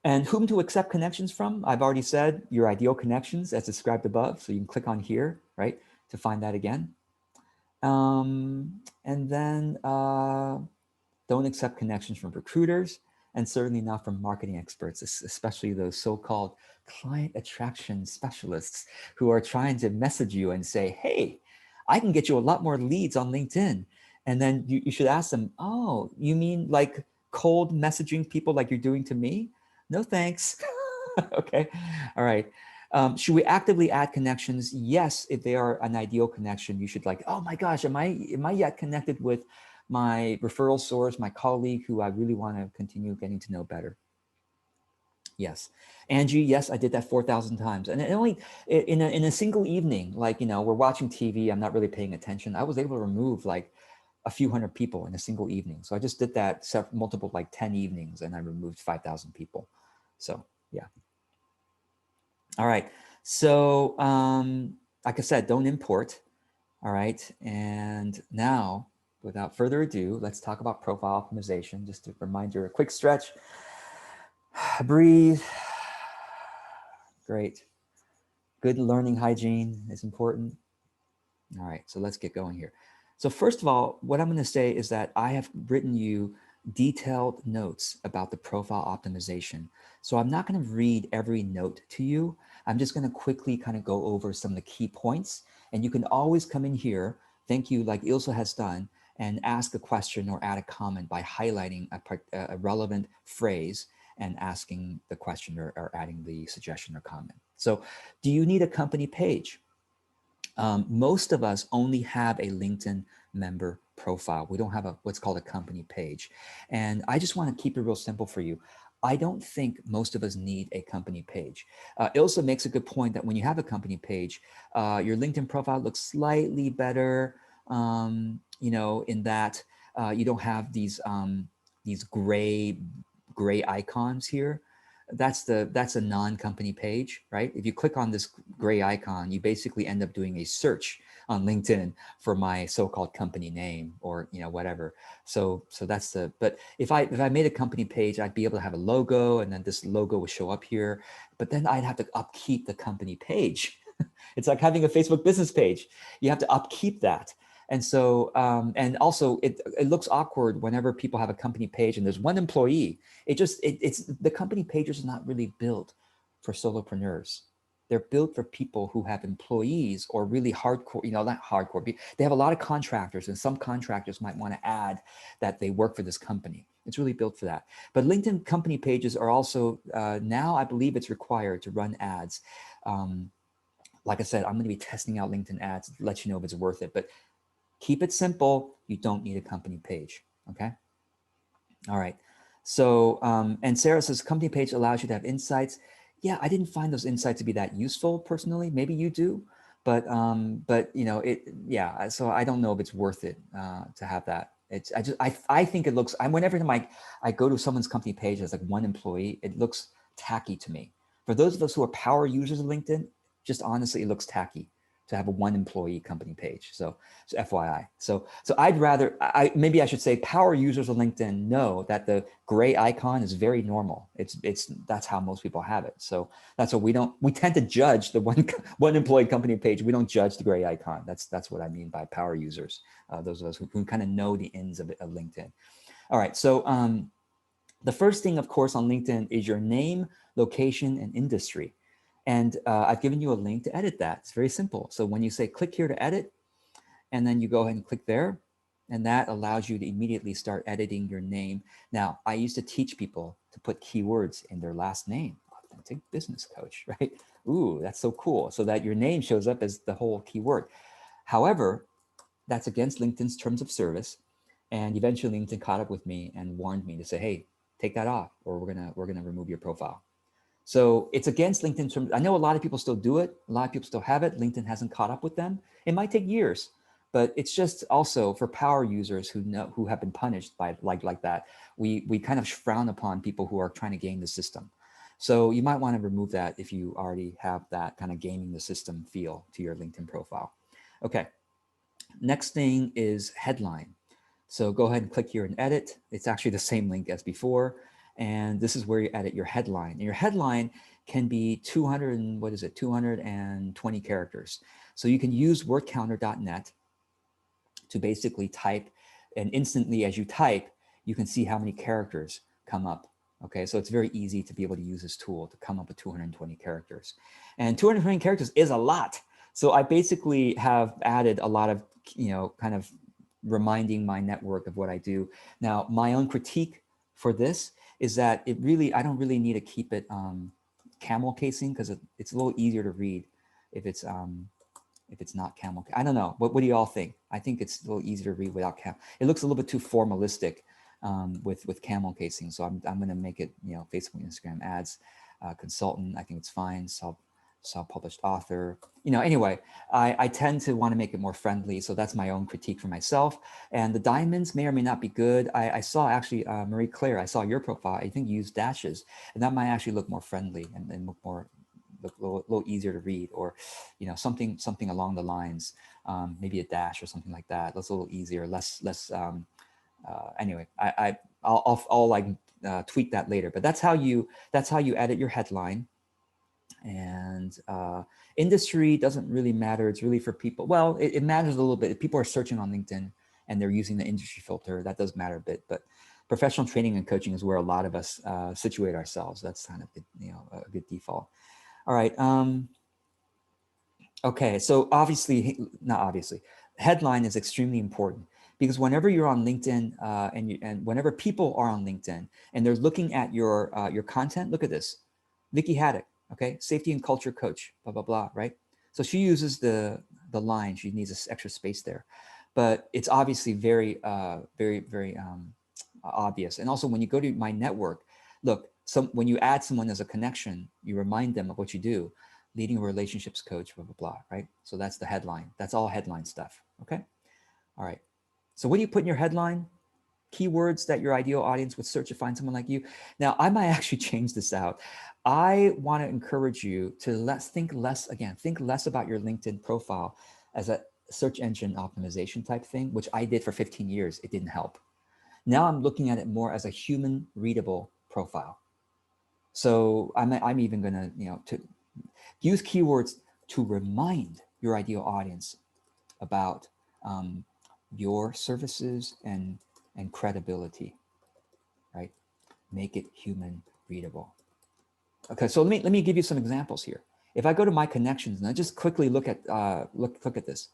And whom to accept connections from? I've already said your ideal connections as described above. So you can click on here, right, to find that again. And then don't accept connections from recruiters. and certainly not from marketing experts, especially those so-called client attraction specialists who are trying to message you and say, hey, I can get you a lot more leads on LinkedIn. And then you should ask them, oh, you mean like cold messaging people like you're doing to me? No, thanks. Okay. All right. Should we actively add connections? Yes, if they are an ideal connection, you should like, oh my gosh, am I yet connected with my referral source, my colleague who I really want to continue getting to know better? Yes. Angie, yes, I did that 4,000 times. And it only in a single evening, like, we're watching TV, I'm not really paying attention. I was able to remove like a few hundred people in a single evening. So I just did that multiple, like 10 evenings, and I removed 5,000 people. So yeah. All right. So like I said, don't import. All right. And now, without further ado, let's talk about profile optimization. Just to remind you, a quick stretch, breathe. Great. Good learning hygiene is important. All right, so let's get going here. So first of all, what I'm going to say is that I have written you detailed notes about the profile optimization. So I'm not going to read every note to you. I'm just going to quickly kind of go over some of the key points. And you can always come in here, thank you, like Ilse has done, and ask a question or add a comment by highlighting a relevant phrase and asking the question or adding the suggestion or comment. So do you need a company page? Most of us only have a LinkedIn member profile. We don't have what's called a company page. And I just want to keep it real simple for you. I don't think most of us need a company page. Ilse makes a good point that when you have a company page, your LinkedIn profile looks slightly better, in that you don't have these gray icons here. That's a non-company page, right? If you click on this gray icon, you basically end up doing a search on LinkedIn for my so-called company name or whatever. So that's but if I made a company page, I'd be able to have a logo, and then this logo would show up here, but then I'd have to upkeep the company page. It's like having a Facebook business page. You have to upkeep that. And so, and also it looks awkward whenever people have a company page and there's one employee. It's the company pages are not really built for solopreneurs. They're built for people who have employees or really hardcore, not hardcore. They have a lot of contractors, and some contractors might want to add that they work for this company. It's really built for that. But LinkedIn company pages are also, now I believe it's required to run ads. Like I said, I'm going to be testing out LinkedIn ads to let you know if it's worth it. But keep it simple. You don't need a company page. Okay. All right. So, and Sarah says company page allows you to have insights. Yeah, I didn't find those insights to be that useful personally. Maybe you do, but yeah. So I don't know if it's worth it to have that. I think it looks. Whenever I go to someone's company page as like one employee, it looks tacky to me. For those of us who are power users of LinkedIn, just honestly, it looks tacky to have a one employee company page. So FYI. So I'd rather, maybe I should say power users of LinkedIn know that the gray icon is very normal. That's how most people have it. So that's what we tend to judge the one employee company page. We don't judge the gray icon. That's what I mean by power users. Those of us who kind of know the ins of LinkedIn. All right. So the first thing, of course, on LinkedIn is your name, location, and industry. And I've given you a link to edit that. It's very simple. So when you say click here to edit, and then you go ahead and click there, and that allows you to immediately start editing your name. Now, I used to teach people to put keywords in their last name, authentic business coach, right? Ooh, that's so cool. So that your name shows up as the whole keyword. However, that's against LinkedIn's terms of service. And eventually LinkedIn caught up with me and warned me to say, hey, take that off, or we're gonna remove your profile. So it's against LinkedIn terms. I know a lot of people still do it. A lot of people still have it. LinkedIn hasn't caught up with them. It might take years, but it's just also for power users who have been punished by like that. We kind of frown upon people who are trying to game the system. So you might want to remove that if you already have that kind of gaming the system feel to your LinkedIn profile. Okay. Next thing is headline. So go ahead and click here and edit. It's actually the same link as before. And this is where you edit your headline. And your headline can be 220 characters. So you can use wordcounter.net to basically type, and instantly as you type, you can see how many characters come up Okay, so it's very easy to be able to use this tool to come up with 220 characters. And 220 characters is a lot. So I basically have added a lot of, kind of reminding my network of what I do. Now, my own critique for this is that I don't really need to keep it camel casing, because it's a little easier to read if it's not camel. I don't know. What do you all think? I think it's a little easier to read without camel. It looks a little bit too formalistic with camel casing. So I'm going to make it, Facebook, Instagram ads, consultant. I think it's fine. Self-published author. Anyway, I tend to want to make it more friendly. So that's my own critique for myself. And the diamonds may or may not be good. I saw actually, Marie Claire, I saw your profile. I think you use dashes, and that might actually look more friendly and look a little easier to read, or something along the lines, maybe a dash or something like that. That's a little easier, less anyway, I'll like tweak that later. But that's how you edit your headline. And industry doesn't really matter. It's really for people. Well, it matters a little bit. If people are searching on LinkedIn and they're using the industry filter, that does matter a bit. But professional training and coaching is where a lot of us situate ourselves. That's kind of a good default. All right. Okay. So not obviously, headline is extremely important, because whenever you're on LinkedIn and whenever people are on LinkedIn and they're looking at your content, look at this, Vicky Haddock. Okay, safety and culture coach, blah blah blah. Right. So she uses the line. She needs this extra space there, but it's obviously very very obvious. And also, when you go to my network, look, when you add someone as a connection, you remind them of what you do, leading a relationships coach, blah blah blah. Right. So that's the headline. That's all headline stuff. Okay. All right. So what do you put in your headline? Keywords that your ideal audience would search to find someone like you. Now, I might actually change this out. I want to encourage you to think less about your LinkedIn profile as a search engine optimization type thing, which I did for 15 years. It didn't help. Now I'm looking at it more as a human readable profile. So I'm even going to use keywords to remind your ideal audience about your services and credibility, right? Make it human readable. Okay, so let me give you some examples here. If I go to my connections and I just quickly look at this.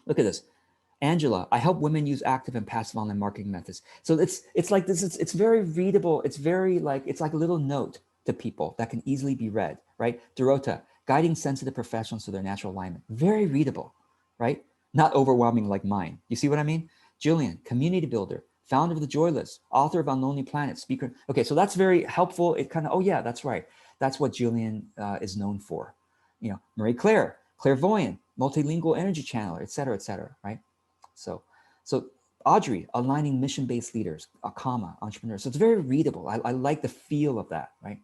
Look at this. Angela, I help women use active and passive online marketing methods. So it's like this. It's very readable. It's like a little note to people that can easily be read, right? Dorota, guiding sensitive professionals to their natural alignment. Very readable, right? Not overwhelming like mine. You see what I mean? Jillian, community builder, founder of the Joy List, author of Unlonely Planet, speaker. Okay, so that's very helpful. It kind of, oh yeah, that's right. That's what Jillian is known for. Marie Claire, clairvoyant, multilingual energy channeler, et cetera, right? So Audrey, aligning mission-based leaders, a comma, entrepreneur. So it's very readable. I like the feel of that, right?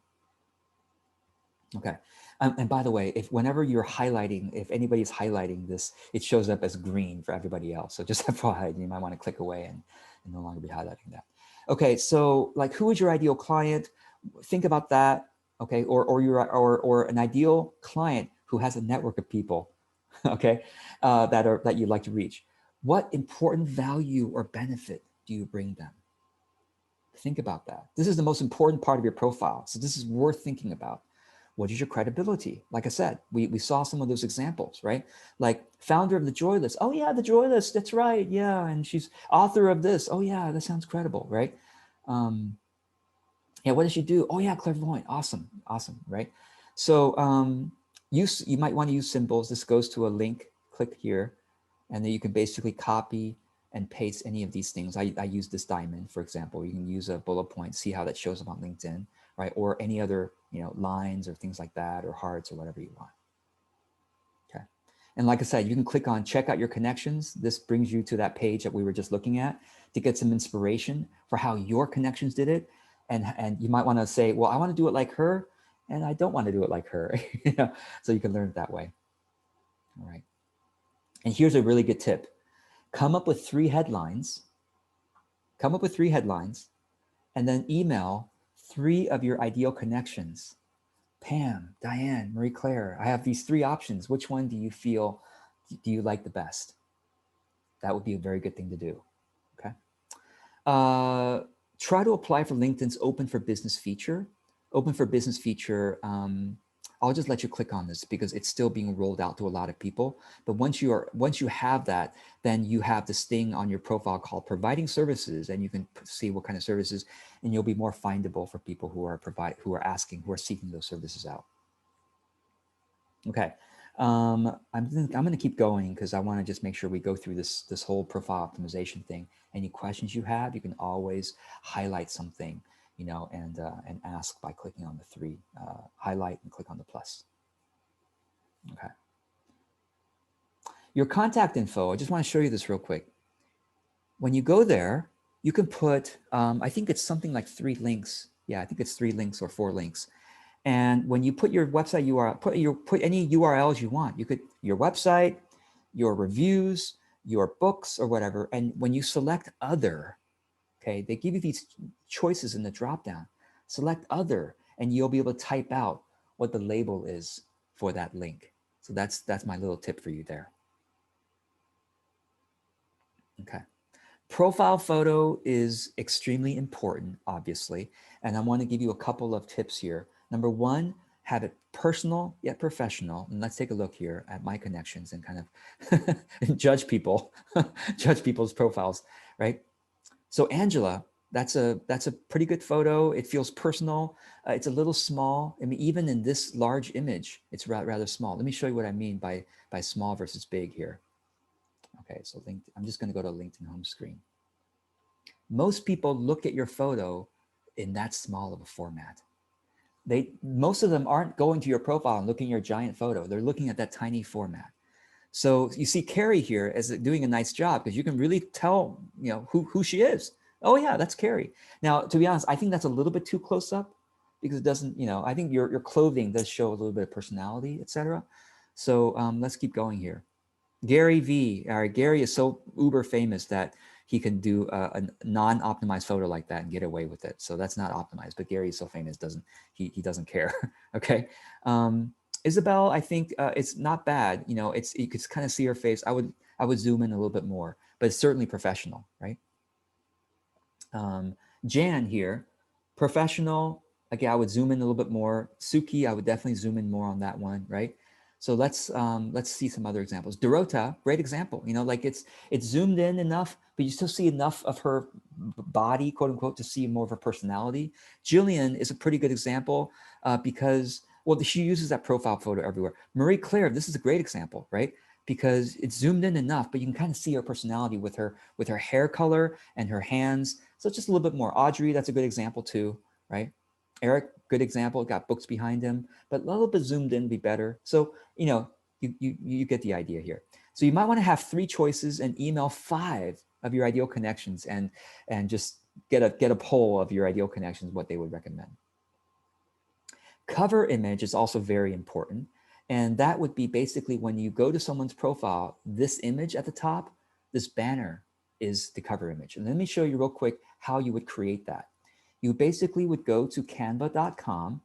Okay. And by the way, whenever you're highlighting, if anybody's highlighting this, it shows up as green for everybody else. So just FYI, you might want to click away and no longer be highlighting that. Okay. So like, who is your ideal client? Think about that. Okay. Or an ideal client who has a network of people, okay, that you'd like to reach. What important value or benefit do you bring them? Think about that. This is the most important part of your profile. So this is worth thinking about. What is your credibility? Like I said, we saw some of those examples, right? Like founder of the Joy List. Oh yeah, the Joy List. That's right. Yeah. And she's author of this. Oh yeah, that sounds credible, right? Yeah, what does she do? Oh yeah, clairvoyant. Awesome. Right? So you might want to use symbols. This goes to a link. Click here. And then you can basically copy and paste any of these things. I use this diamond, for example. You can use a bullet point, see how that shows up on LinkedIn, right? Or any other, lines or things like that, or hearts or whatever you want. Okay. And like I said, you can click on check out your connections. This brings you to that page that we were just looking at to get some inspiration for how your connections did it. And you might want to say, well, I want to do it like her, and I don't want to do it like her. So you can learn it that way. All right. And here's a really good tip. Come up with 3 headlines. And then email 3 of your ideal connections. Pam, Diane, Marie Claire, I have these 3 options. Which one do you like the best? That would be a very good thing to do. Okay. try to apply for LinkedIn's Open for Business feature. Open for Business feature, I'll just let you click on this because it's still being rolled out to a lot of people. But once you have that, then you have this thing on your profile called providing services, and you can see what kind of services, and you'll be more findable for people who are seeking those services out. Okay, I'm going to keep going because I want to just make sure we go through this whole profile optimization thing. Any questions you have, you can always highlight something, and ask by clicking on the three, highlight and click on the plus. Okay. Your contact info, I just want to show you this real quick. When you go there, you can put, I think it's something like 3 links. Yeah, I think it's 3 links or 4 links. And when you put your website URL, put any URLs you want. You could, your website, your reviews, your books or whatever. And when you select other, okay, they give you these choices in the dropdown. Select other, and you'll be able to type out what the label is for that link. So that's my little tip for you there. Okay. Profile photo is extremely important, obviously. And I want to give you a couple of tips here. Number 1, have it personal yet professional. And let's take a look here at my connections and kind of judge people, judge people's profiles, right? So Angela, that's a pretty good photo. It feels personal. It's a little small. I mean, even in this large image, it's rather small. Let me show you what I mean by small versus big here. Okay, so I'm just going to go to LinkedIn home screen. Most people look at your photo in that small of a format. Most of them aren't going to your profile and looking at your giant photo. They're looking at that tiny format. So you see Carrie here as doing a nice job because you can really tell, who she is. Oh yeah, that's Carrie. Now, to be honest, I think that's a little bit too close up because it doesn't, I think your clothing does show a little bit of personality, etc. So let's keep going here. Gary V. All right, Gary is so uber famous that he can do a non-optimized photo like that and get away with it. So that's not optimized, but Gary is so famous, he doesn't care. Okay. Isabel, I think it's not bad. You could kind of see her face. I would zoom in a little bit more, but it's certainly professional, right? Jan here, professional. Again, I would zoom in a little bit more. Suki, I would definitely zoom in more on that one, right? So let's see some other examples. Dorota, great example. Like it's zoomed in enough, but you still see enough of her body, quote unquote, to see more of her personality. Jillian is a pretty good example because, well, she uses that profile photo everywhere. Marie Claire, this is a great example, right? Because it's zoomed in enough, but you can kind of see her personality with her hair color and her hands. So it's just a little bit more. Audrey, that's a good example too, right? Eric, good example, got books behind him, but a little bit zoomed in would be better. So, you get the idea here. So you might want to have 3 choices and email 5 of your ideal connections and just get a poll of your ideal connections, what they would recommend. Cover image is also very important. And that would be basically when you go to someone's profile, this image at the top, this banner is the cover image. And let me show you real quick how you would create that. You basically would go to canva.com,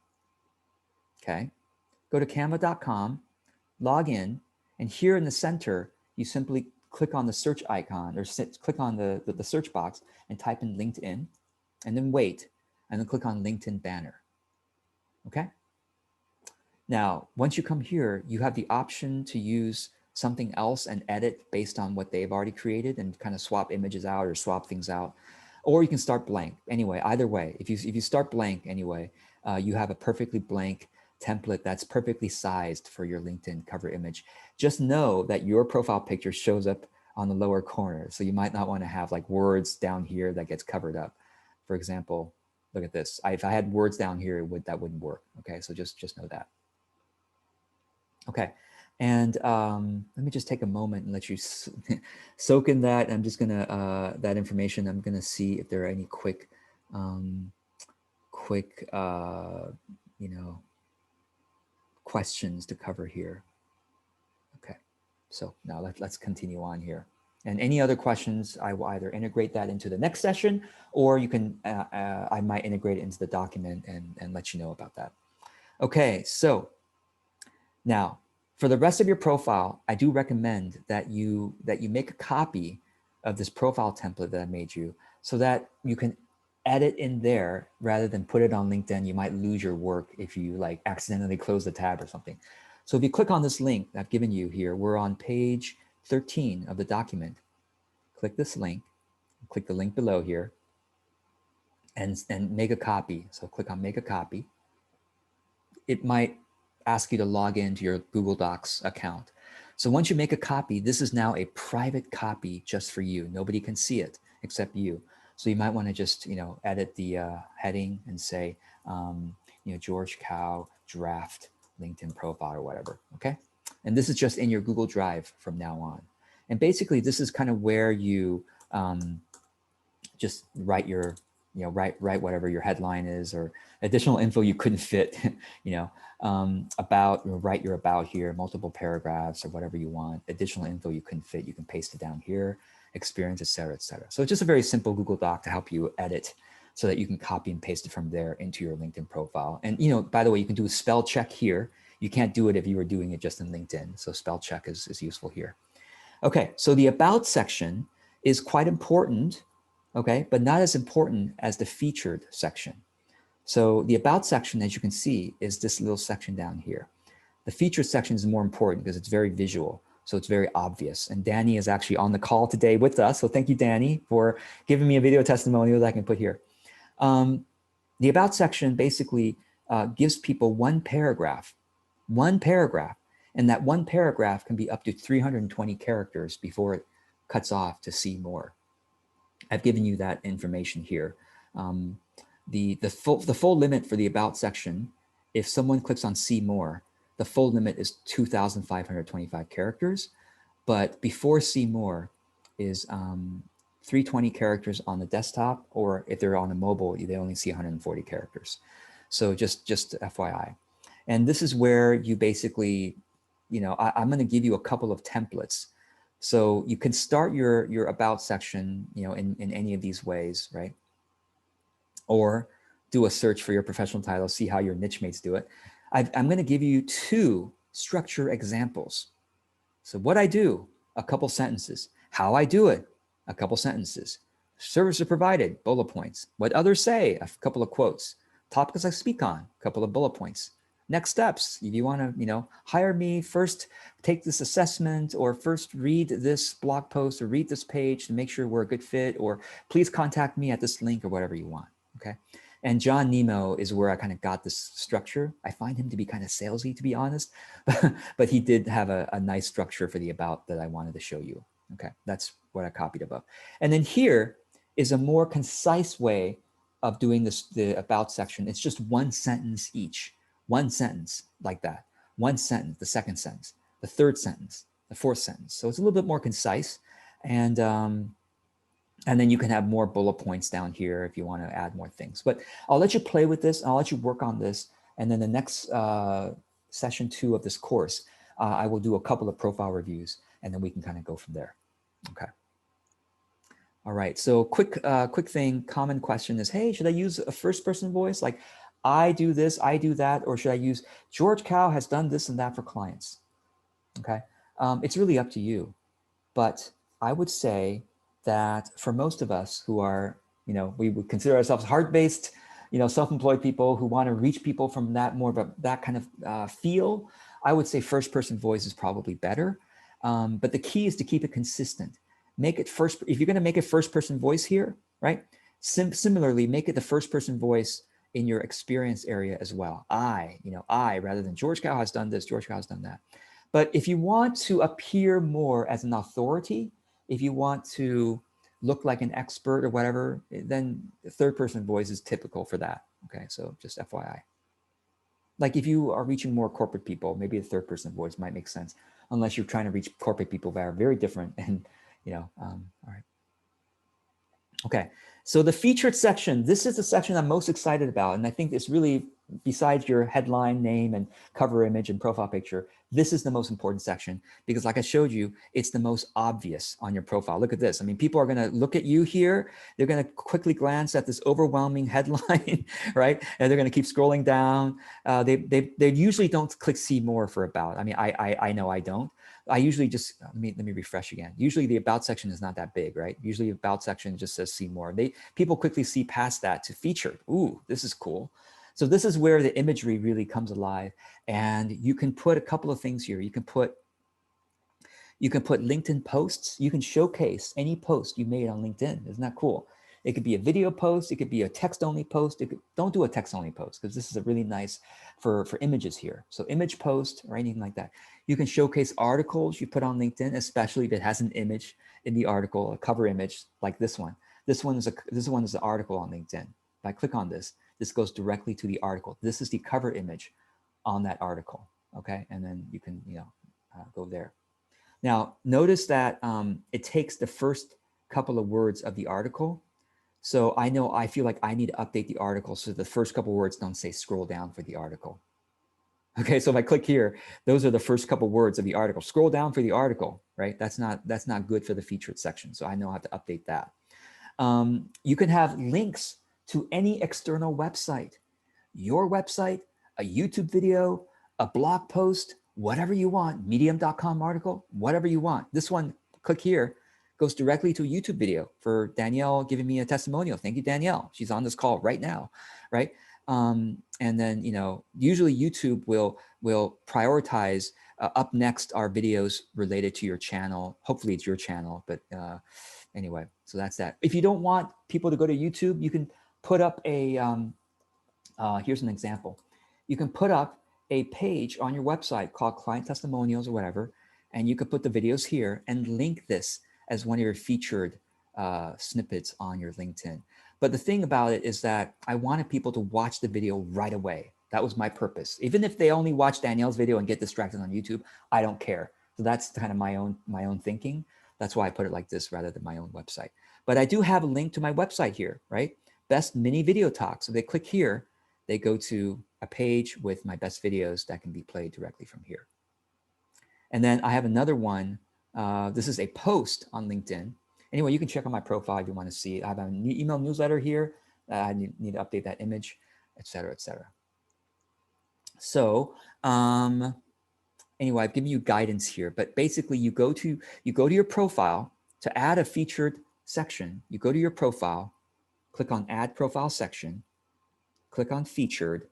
okay? Go to canva.com, log in, and here in the center, you simply click on the search icon or click on the search box and type in LinkedIn, and then wait, and then click on LinkedIn banner, okay? Now, once you come here, you have the option to use something else and edit based on what they've already created and kind of swap images out or swap things out. Or you can start blank. Anyway, either way, if you start blank anyway, you have a perfectly blank template that's perfectly sized for your LinkedIn cover image. Just know that your profile picture shows up on the lower corner. So you might not want to have like words down here that gets covered up. For example, look at this. If I had words down here, that wouldn't work. Okay, so just know that. Okay, and let me just take a moment and let you soak in that. I'm just gonna, that information, I'm gonna see if there are any quick, questions to cover here. Okay, so now let's continue on here. And any other questions, I will either integrate that into the next session, or you can, I might integrate it into the document and let you know about that. Okay, so now, for the rest of your profile, I do recommend that you make a copy of this profile template that I made you so that you can edit in there rather than put it on LinkedIn. You might lose your work if you like accidentally close the tab or something. So if you click on this link I've given you here, we're on page 13 of the document. Click this link, click the link below here, and make a copy. So click on make a copy. It might ask you to log into your Google Docs account. So once you make a copy, this is now a private copy just for you. Nobody can see it except you. So you might want to just, edit the heading and say, George Cow draft LinkedIn profile or whatever, okay? And this is just in your Google Drive from now on. And basically this is kind of where you just write your, write whatever your headline is or additional info you couldn't fit, write your about here, multiple paragraphs or whatever you want, additional info you couldn't fit, you can paste it down here, experience, et cetera, et cetera. So it's just a very simple Google Doc to help you edit so that you can copy and paste it from there into your LinkedIn profile. And, by the way, you can do a spell check here. You can't do it if you were doing it just in LinkedIn. So spell check is useful here. Okay, so the about section is quite important, okay, but not as important as the featured section. So the about section, as you can see, is this little section down here. The featured section is more important because it's very visual. So it's very obvious. And Danny is actually on the call today with us. So thank you, Danny, for giving me a video testimonial that I can put here. The about section basically gives people one paragraph, and that one paragraph can be up to 320 characters before it cuts off to see more. I've given you that information here. The full limit for the about section, if someone clicks on see more, the full limit is 2,525 characters, but before see more is 320 characters on the desktop, or if they're on a mobile, they only see 140 characters. So just FYI. And this is where you basically, I'm going to give you a couple of templates. So you can start your about section, in any of these ways, right? Or do a search for your professional title, see how your niche mates do it. I'm going to give you 2 structure examples. So what I do, a couple sentences. How I do it, a couple sentences. Services provided, bullet points. What others say, a couple of quotes. Topics I speak on, a couple of bullet points. Next steps, if you want to, hire me, first take this assessment, or first read this blog post or read this page to make sure we're a good fit, or please contact me at this link or whatever you want, okay? And John Nemo is where I kind of got this structure. I find him to be kind of salesy, to be honest, but he did have a nice structure for the about that I wanted to show you, okay? That's what I copied above. And then here is a more concise way of doing this, the about section. It's just one sentence each. One sentence like that, one sentence, the second sentence, the third sentence, the fourth sentence. So it's a little bit more concise. And then you can have more bullet points down here if you want to add more things. But I'll let you play with this. I'll let you work on this. And then the next session 2 of this course, I will do a couple of profile reviews, and then we can kind of go from there. Okay. All right. So quick thing, common question is, hey, should I use a first person voice? Like, I do this, I do that, or should I use George Cow has done this and that for clients? Okay, it's really up to you. But I would say that for most of us who are, we would consider ourselves heart-based, self-employed people who want to reach people from that more of that kind of feel, I would say first-person voice is probably better. But the key is to keep it consistent. Make it first. If you're going to make a first-person voice here, right? Similarly, make it the first-person voice in your experience area as well. I rather than George Cow has done this, George Cow has done that. But if you want to appear more as an authority, if you want to look like an expert or whatever, then third person voice is typical for that. Okay, so just FYI. Like if you are reaching more corporate people, maybe a third person voice might make sense, unless you're trying to reach corporate people that are very different and, all right. Okay, so the featured section, this is the section I'm most excited about. And I think it's really, besides your headline, name, and cover image and profile picture, this is the most important section because like I showed you, it's the most obvious on your profile. Look at this. I mean, people are gonna look at you here. They're gonna quickly glance at this overwhelming headline, right? And they're gonna keep scrolling down. They usually don't click see more for about. I mean, I know I don't, I usually just, let me refresh again. Usually the about section is not that big, right? Usually about section just says see more. People quickly see past that to featured. Ooh, this is cool. So this is where the imagery really comes alive. And you can put a couple of things here. You can put LinkedIn posts. You can showcase any post you made on LinkedIn. Isn't that cool? It could be a video post. It could be a text-only post. Don't do a text-only post because this is a really nice for images here. So image post or anything like that. You can showcase articles you put on LinkedIn, especially if it has an image in the article, a cover image like this one. This one is an article on LinkedIn. If I click on this, this goes directly to the article. This is the cover image on that article. Okay, and then you can go there. Now, notice that it takes the first couple of words of the article. So I feel like I need to update the article so the first couple of words don't say scroll down for the article. Okay, so if I click here, those are the first couple of words of the article. Scroll down for the article, right? That's not good for the featured section. So I know how to update that. You can have links to any external website, your website, a YouTube video, a blog post, whatever you want, medium.com article, whatever you want. This one, click here, goes directly to a YouTube video for Danielle giving me a testimonial. Thank you, Danielle. She's on this call right now, right? And then, usually YouTube will prioritize up next are videos related to your channel. Hopefully it's your channel, but anyway, so that's that. If you don't want people to go to YouTube, you can put up a, here's an example. You can put up a page on your website called client testimonials or whatever, and you could put the videos here and link this as one of your featured snippets on your LinkedIn. But the thing about it is that I wanted people to watch the video right away. That was my purpose. Even if they only watch Danielle's video and get distracted on YouTube, I don't care. So that's kind of my own thinking. That's why I put it like this rather than my own website. But I do have a link to my website here, right? Best mini video talk. So they click here, they go to a page with my best videos that can be played directly from here. And then I have another one. This is a post on LinkedIn. Anyway, you can check on my profile if you want to see it. I have an email newsletter here. I need to update that image, et cetera, et cetera. So anyway, I've given you guidance here, but basically you go to your profile to add a featured section. You go to your profile, click on add profile section, click on featured,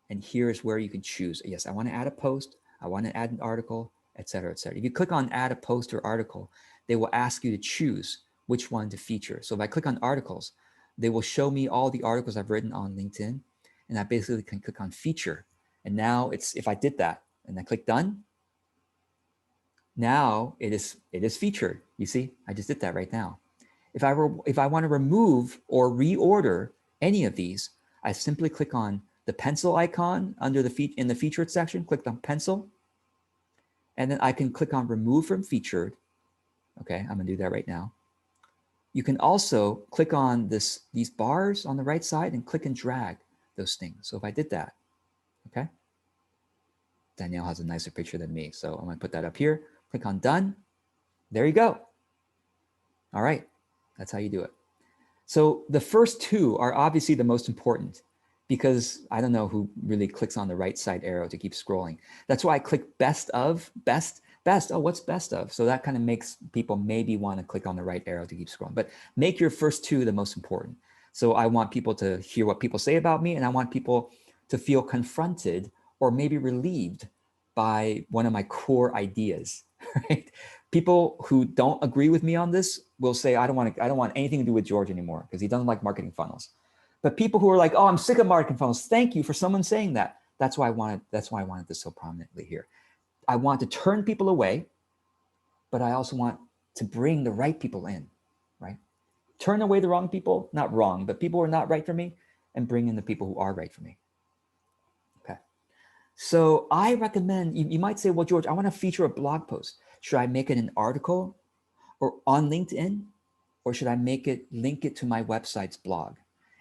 and here's where you can choose. Yes, I want to add a post. I want to add an article, et cetera, et cetera. If you click on add a post or article, they will ask you to choose which one to feature. So if I click on articles, they will show me all the articles I've written on LinkedIn, and I basically can click on feature. And now if I did that and I click done, now it is featured. You see, I just did that right now. If I want to remove or reorder any of these, I simply click on the pencil icon under in the featured section, click on pencil, and then I can click on remove from featured. Okay, I'm gonna do that right now. You can also click on these bars on the right side and click and drag those things. So if I did that, okay, Danielle has a nicer picture than me. So I'm gonna put that up here, click on done. There you go. All right, that's how you do it. So the first two are obviously the most important because I don't know who really clicks on the right side arrow to keep scrolling. That's why I click best of, best. Oh, what's best of? So that kind of makes people maybe want to click on the right arrow to keep scrolling, but make your first two the most important. So I want people to hear what people say about me, and I want people to feel confronted or maybe relieved by one of my core ideas, right? People who don't agree with me on this will say, I don't want anything to do with George anymore because he doesn't like marketing funnels. But people who are like, oh, I'm sick of marketing funnels. Thank you for someone saying that. That's why I wanted this so prominently here. I want to turn people away, but I also want to bring the right people in, right? Turn away the wrong people, not wrong, but people who are not right for me, and bring in the people who are right for me. Okay. So I recommend, you might say, well, George, I want to feature a blog post. Should I make it an article or on LinkedIn, or should I link it to my website's blog?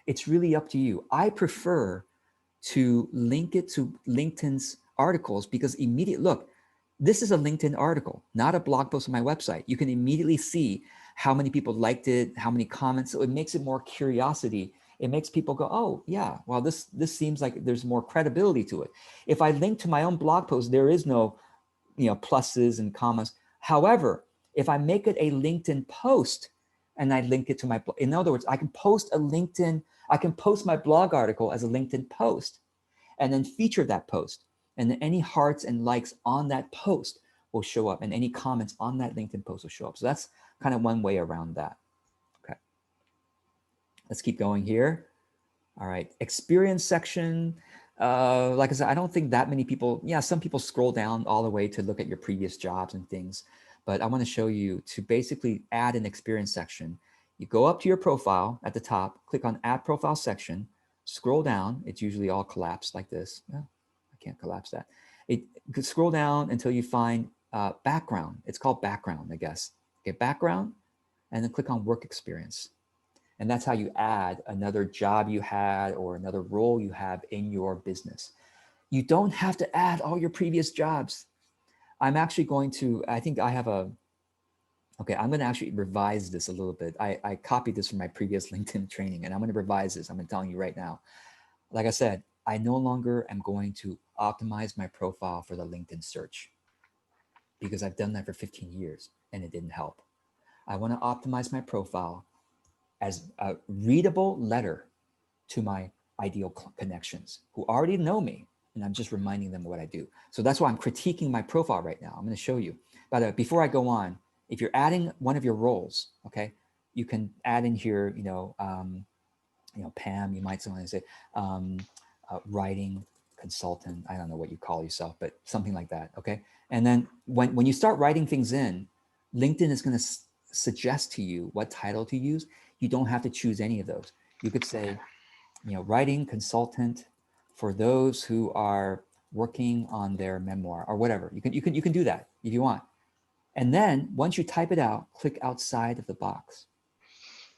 It's really up to you. I prefer to link it to LinkedIn's articles because look, this is a LinkedIn article, not a blog post on my website. You can immediately see how many people liked it, how many comments. So it makes it more curiosity. It makes people go, oh yeah, well, this seems like there's more credibility to it. If I link to my own blog post, there is no pluses and commas. However, if I make it a LinkedIn post and I link it to my blog, in other words, I can post my blog article as a LinkedIn post and then feature that post. And then any hearts and likes on that post will show up, and any comments on that LinkedIn post will show up. So that's kind of one way around that. Okay. Let's keep going here. All right, experience section. Like I said, I don't think that many people, some people scroll down all the way to look at your previous jobs and things, but I want to show you to basically add an experience section. You go up to your profile at the top, click on add profile section, scroll down. It's usually all collapsed like this. Yeah, I can't collapse that. It could scroll down until you find background. It's called background, I guess. Okay, background, and then click on work experience. And that's how you add another job you had or another role you have in your business. You don't have to add all your previous jobs. I'm actually going to, I think I have okay, I'm going to actually revise this a little bit. I copied this from my previous LinkedIn training, and I'm going to revise this. I'm telling you right now. Like I said, I no longer am going to optimize my profile for the LinkedIn search because I've done that for 15 years and it didn't help. I want to optimize my profile as a readable letter to my ideal connections who already know me, and I'm just reminding them what I do. So that's why I'm critiquing my profile right now. I'm going to show you. But before I go on, if you're adding one of your roles, okay, you can add in here, Pam, you might say writing consultant. I don't know what you call yourself, but something like that, okay? And then when you start writing things in, LinkedIn is going to suggest to you what title to use. You don't have to choose any of those. You could say, writing consultant for those who are working on their memoir or whatever. You can do that if you want. And then once you type it out, click outside of the box,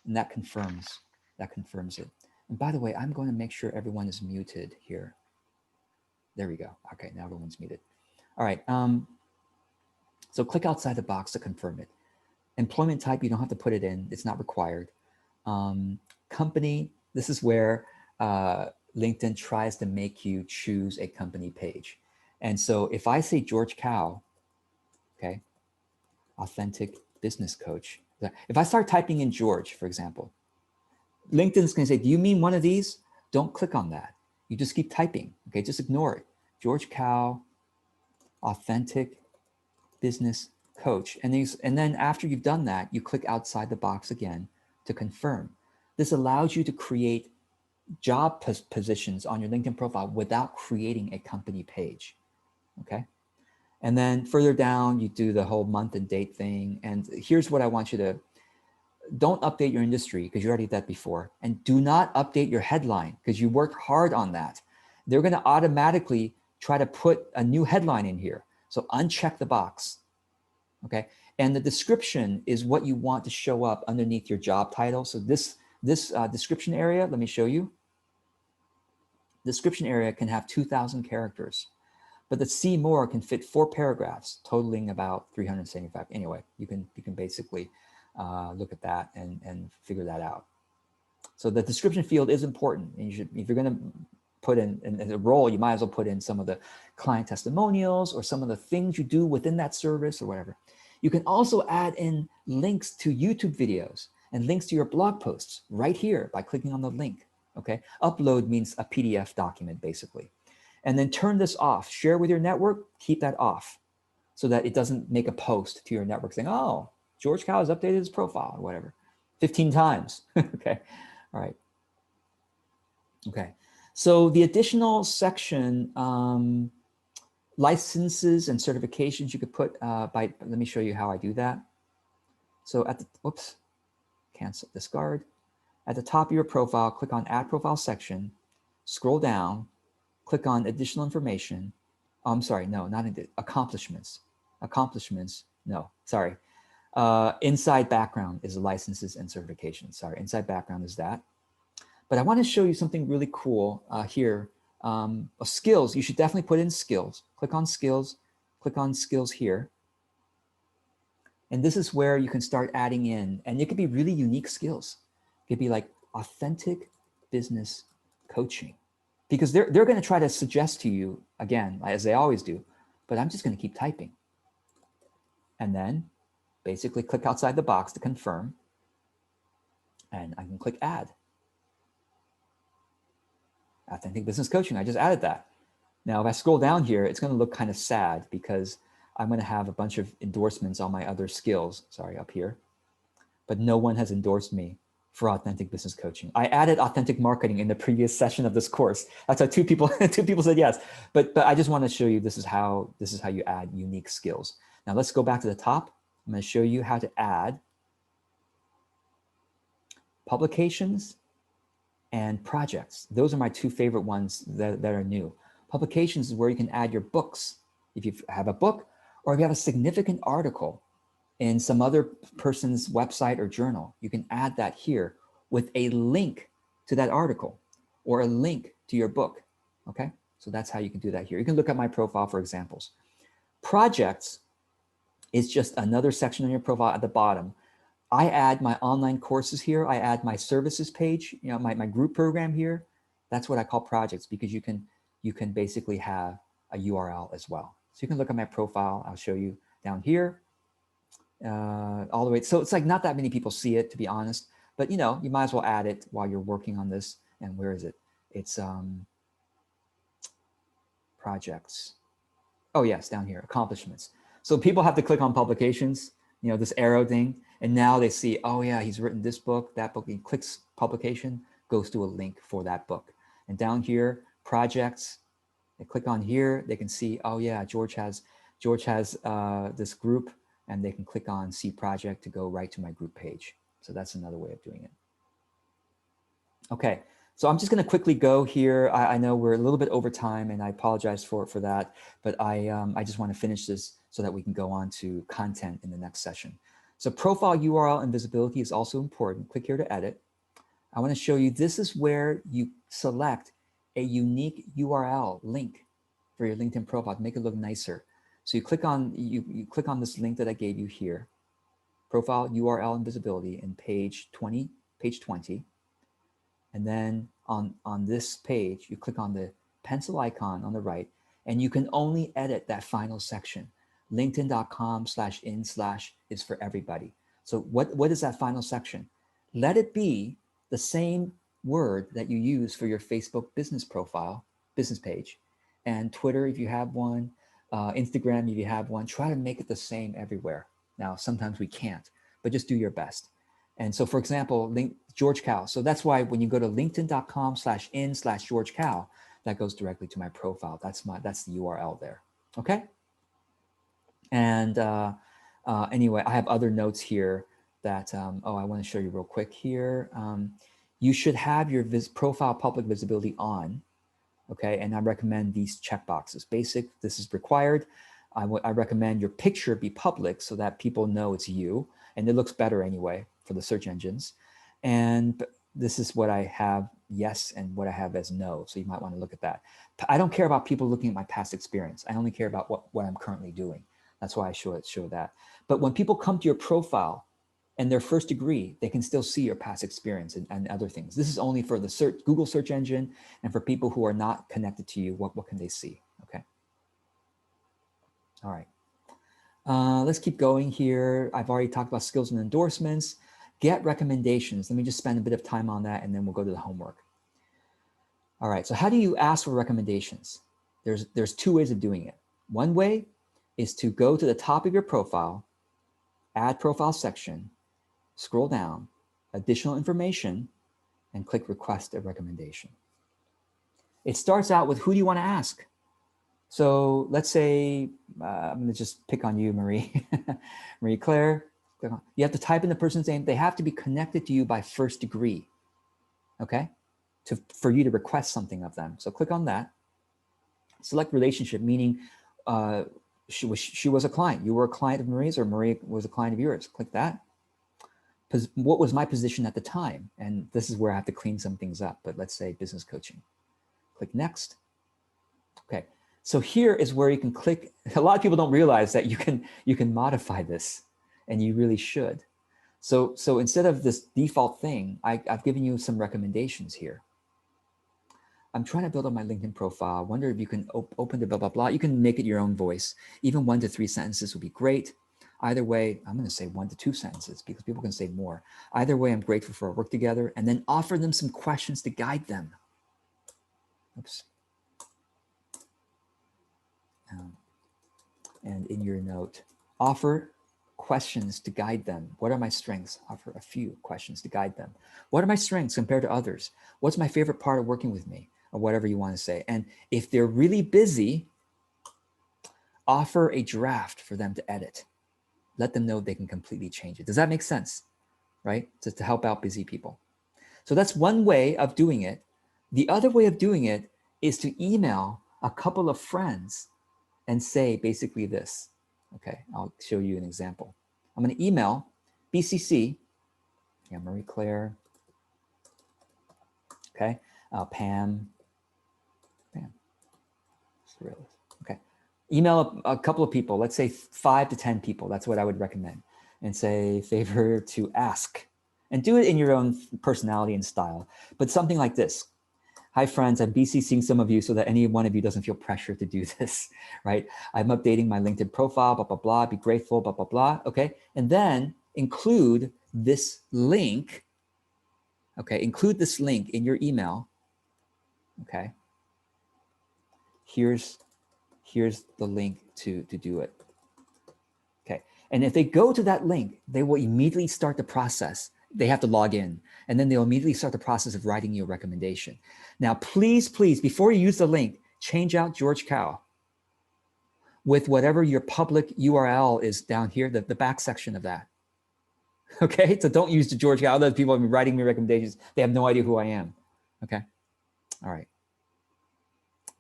and that confirms it. And by the way, I'm going to make sure everyone is muted here. There we go. Okay, now everyone's muted. All right. So click outside the box to confirm it. Employment type, you don't have to put it in. It's not required. Company, this is where LinkedIn tries to make you choose a company page. And so if I say George Cow, okay, authentic business coach. If I start typing in George, for example, LinkedIn's going to say, do you mean one of these? Don't click on that. You just keep typing, okay? Just ignore it. George Cow, authentic business coach. And then after you've done that, you click outside the box again to confirm. This allows you to create job positions on your LinkedIn profile without creating a company page, okay? And then further down, you do the whole month and date thing. And here's what I want you to, don't update your industry because you already did that before. And do not update your headline because you worked hard on that. They're going to automatically try to put a new headline in here. So uncheck the box, okay? And the description is what you want to show up underneath your job title. So this description area, let me show you. Description area can have 2,000 characters. But the see more can fit 4 paragraphs, totaling about 375. Anyway, you can basically look at that and figure that out. So the description field is important. And you should, if you're going to put in a role, you might as well put in some of the client testimonials or some of the things you do within that service or whatever. You can also add in links to YouTube videos and links to your blog posts right here by clicking on the link. Okay, upload means a PDF document basically. And then turn this off. Share with your network, keep that off so that it doesn't make a post to your network saying, oh, George Cow has updated his profile or whatever, 15 times. Okay, all right. Okay, so the additional section, licenses and certifications you could put let me show you how I do that. So at the, whoops, cancel, discard. At the top of your profile, click on Add Profile section, scroll down, click on additional information. Oh, I'm sorry, no, not accomplishments. Accomplishments, no, sorry. Inside background is licenses and certifications. Sorry, inside background is that. But I want to show you something really cool here. Skills, you should definitely put in skills. Click on skills here. And this is where you can start adding in, and it could be really unique skills. It could be like authentic business coaching. Because they're going to try to suggest to you, again, as they always do, but I'm just going to keep typing. and then basically click outside the box to confirm, and I can click add. Authentic business coaching, I just added that. Now, if I scroll down here, it's going to look kind of sad because I'm going to have a bunch of endorsements on my other skills, sorry, up here, but no one has endorsed me for authentic business coaching. I added authentic marketing in the previous session of this course. That's why two people said yes. But I just want to show you this is how you add unique skills. Now let's go back to the top. I'm going to show you how to add publications and projects. Those are my two favorite ones that are new. Publications is where you can add your books. If you have a book, or if you have a significant article in some other person's website or journal, you can add that here with a link to that article or a link to your book, okay? So that's how you can do that here. You can look at my profile for examples. Projects is just another section on your profile at the bottom. I add my online courses here. I add my services page, you know, my group program here. That's what I call projects, because you can basically have a URL as well. So you can look at my profile. I'll show you down here all the way. So it's like not that many people see it, to be honest, but you know, you might as well add it while you're working on this. And where is it? It's projects. Oh yes, down here, accomplishments. So people have to click on publications, you know, this arrow thing. And now they see, oh yeah, he's written this book, that book. He clicks publication, goes to a link for that book. And down here, projects, they click on here, they can see, oh yeah, George has this group, and they can click on see project to go right to my group page. So that's another way of doing it. Okay, so I'm just gonna quickly go here. I know we're a little bit over time, and I apologize for that, but I just wanna finish this so that we can go on to content in the next session. So profile URL and visibility is also important. Click here to edit. I want to show you, this is where you select a unique URL link for your LinkedIn profile to make it look nicer. So you click on this link that I gave you here, profile URL and visibility in page 20. And then on this page, you click on the pencil icon on the right, and you can only edit that final section. LinkedIn.com/in/ is for everybody. So what is that final section? Let it be the same word that you use for your Facebook business profile, business page, and Twitter if you have one, Instagram if you have one. Try to make it the same everywhere. Now, sometimes we can't, but just do your best. And so, for example, George Cow. So that's why when you go to LinkedIn.com/in/George Cow, that goes directly to my profile. That's the URL there. Okay. And anyway, I have other notes here that, I want to show you real quick here. You should have your profile public visibility on, okay? And I recommend these checkboxes. Basic, this is required. I recommend your picture be public so that people know it's you, and it looks better anyway for the search engines. And this is what I have yes and what I have as no, so you might want to look at that. I don't care about people looking at my past experience. I only care about what I'm currently doing. That's why I show that. But when people come to your profile and their first degree, they can still see your past experience and other things. This is only for the Google search engine, and for people who are not connected to you, what can they see? Okay. All right. Let's keep going here. I've already talked about skills and endorsements. Get recommendations. Let me just spend a bit of time on that, and then we'll go to the homework. All right. So how do you ask for recommendations? There's two ways of doing it. One way is to go to the top of your profile, add profile section, scroll down, additional information, and click request a recommendation. It starts out with, who do you want to ask? So let's say, I'm going to just pick on you, Marie. Marie Claire. You have to type in the person's name. They have to be connected to you by first degree, okay? For you to request something of them. So click on that. Select relationship, meaning she was a client. You were a client of Marie's, or Marie was a client of yours. Click that. What was my position at the time? And this is where I have to clean some things up, but let's say business coaching. Click next. Okay, so here is where you can click. A lot of people don't realize that you can modify this, and you really should. So instead of this default thing, I've given you some recommendations here. I'm trying to build up my LinkedIn profile. I wonder if you can open the blah, blah, blah. You can make it your own voice. Even 1 to 3 sentences would be great. Either way, I'm going to say 1 to 2 sentences because people can say more. Either way, I'm grateful for our work together, and then offer them some questions to guide them. Oops. And in your note, offer questions to guide them. What are my strengths? Offer a few questions to guide them. What are my strengths compared to others? What's my favorite part of working with me? Or whatever you want to say. And if they're really busy, offer a draft for them to edit. Let them know they can completely change it. Does that make sense? Right? To help out busy people. So that's one way of doing it. The other way of doing it is to email a couple of friends and say basically this. Okay, I'll show you an example. I'm going to email BCC, yeah, Marie Claire, okay, Pam, okay. Email a couple of people, let's say 5 to 10 people. That's what I would recommend. And say favor to ask. And do it in your own personality and style. But something like this. Hi, friends. I'm BCCing some of you so that any one of you doesn't feel pressure to do this, right? I'm updating my LinkedIn profile, blah, blah, blah. Be grateful, blah, blah, blah. Okay. And then include this link. Okay. Include this link in your email. Okay. Here's the link to do it. Okay. And if they go to that link, they will immediately start the process. They have to log in, and then they'll immediately start the process of writing you a recommendation. Now, please, please, before you use the link, change out George Cow with whatever your public URL is down here, the back section of that. Okay, so don't use the George Cow. Other people have been writing me recommendations. They have no idea who I am. Okay, all right.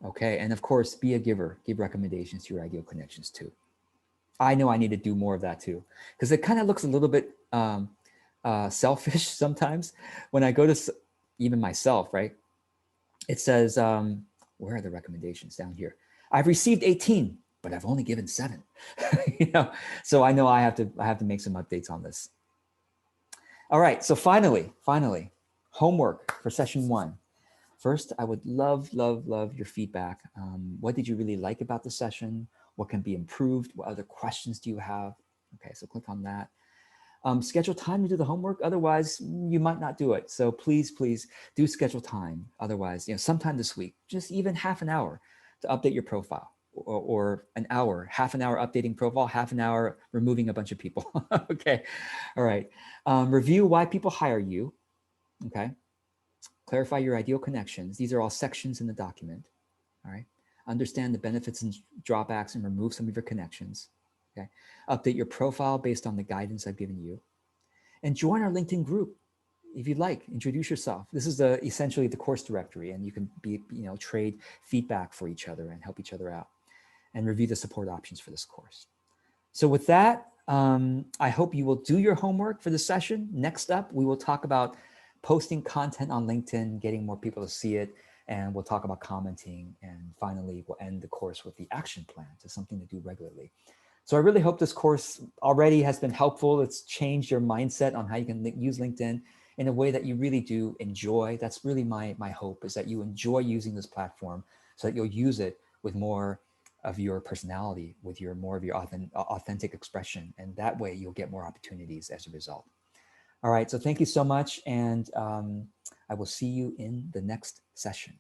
Okay, and of course, be a giver. Give recommendations to your ideal connections too. I know I need to do more of that too, because it kind of looks a little bit selfish sometimes when I go to even myself, right? It says, where are the recommendations down here? I've received 18, but I've only given 7. You know, so I know I have to make some updates on this. All right, so finally, homework for session 1. First, I would love your feedback. What did you really like about the session? What can be improved? What other questions do you have? Okay, so click on that. Schedule time to do the homework. Otherwise, you might not do it. So please do schedule time. Otherwise, sometime this week, just even half an hour to update your profile, or an hour, half an hour updating profile, half an hour removing a bunch of people. Okay, all right. Review why people hire you. Okay. Clarify your ideal connections. These are all sections in the document. All right. Understand the benefits and drawbacks and remove some of your connections. Okay. Update your profile based on the guidance I've given you. And join our LinkedIn group if you'd like. Introduce yourself. This is essentially the course directory, and you can trade feedback for each other and help each other out, and review the support options for this course. So with that, I hope you will do your homework for the session. Next up, we will talk about posting content on LinkedIn, getting more people to see it, and we'll talk about commenting. And finally, we'll end the course with the action plan, to something to do regularly. So I really hope this course already has been helpful. It's changed your mindset on how you can use LinkedIn in a way that you really do enjoy. That's really my hope, is that you enjoy using this platform so that you'll use it with more of your personality, with more of your authentic expression. And that way you'll get more opportunities as a result. All right, so thank you so much. And I will see you in the next session.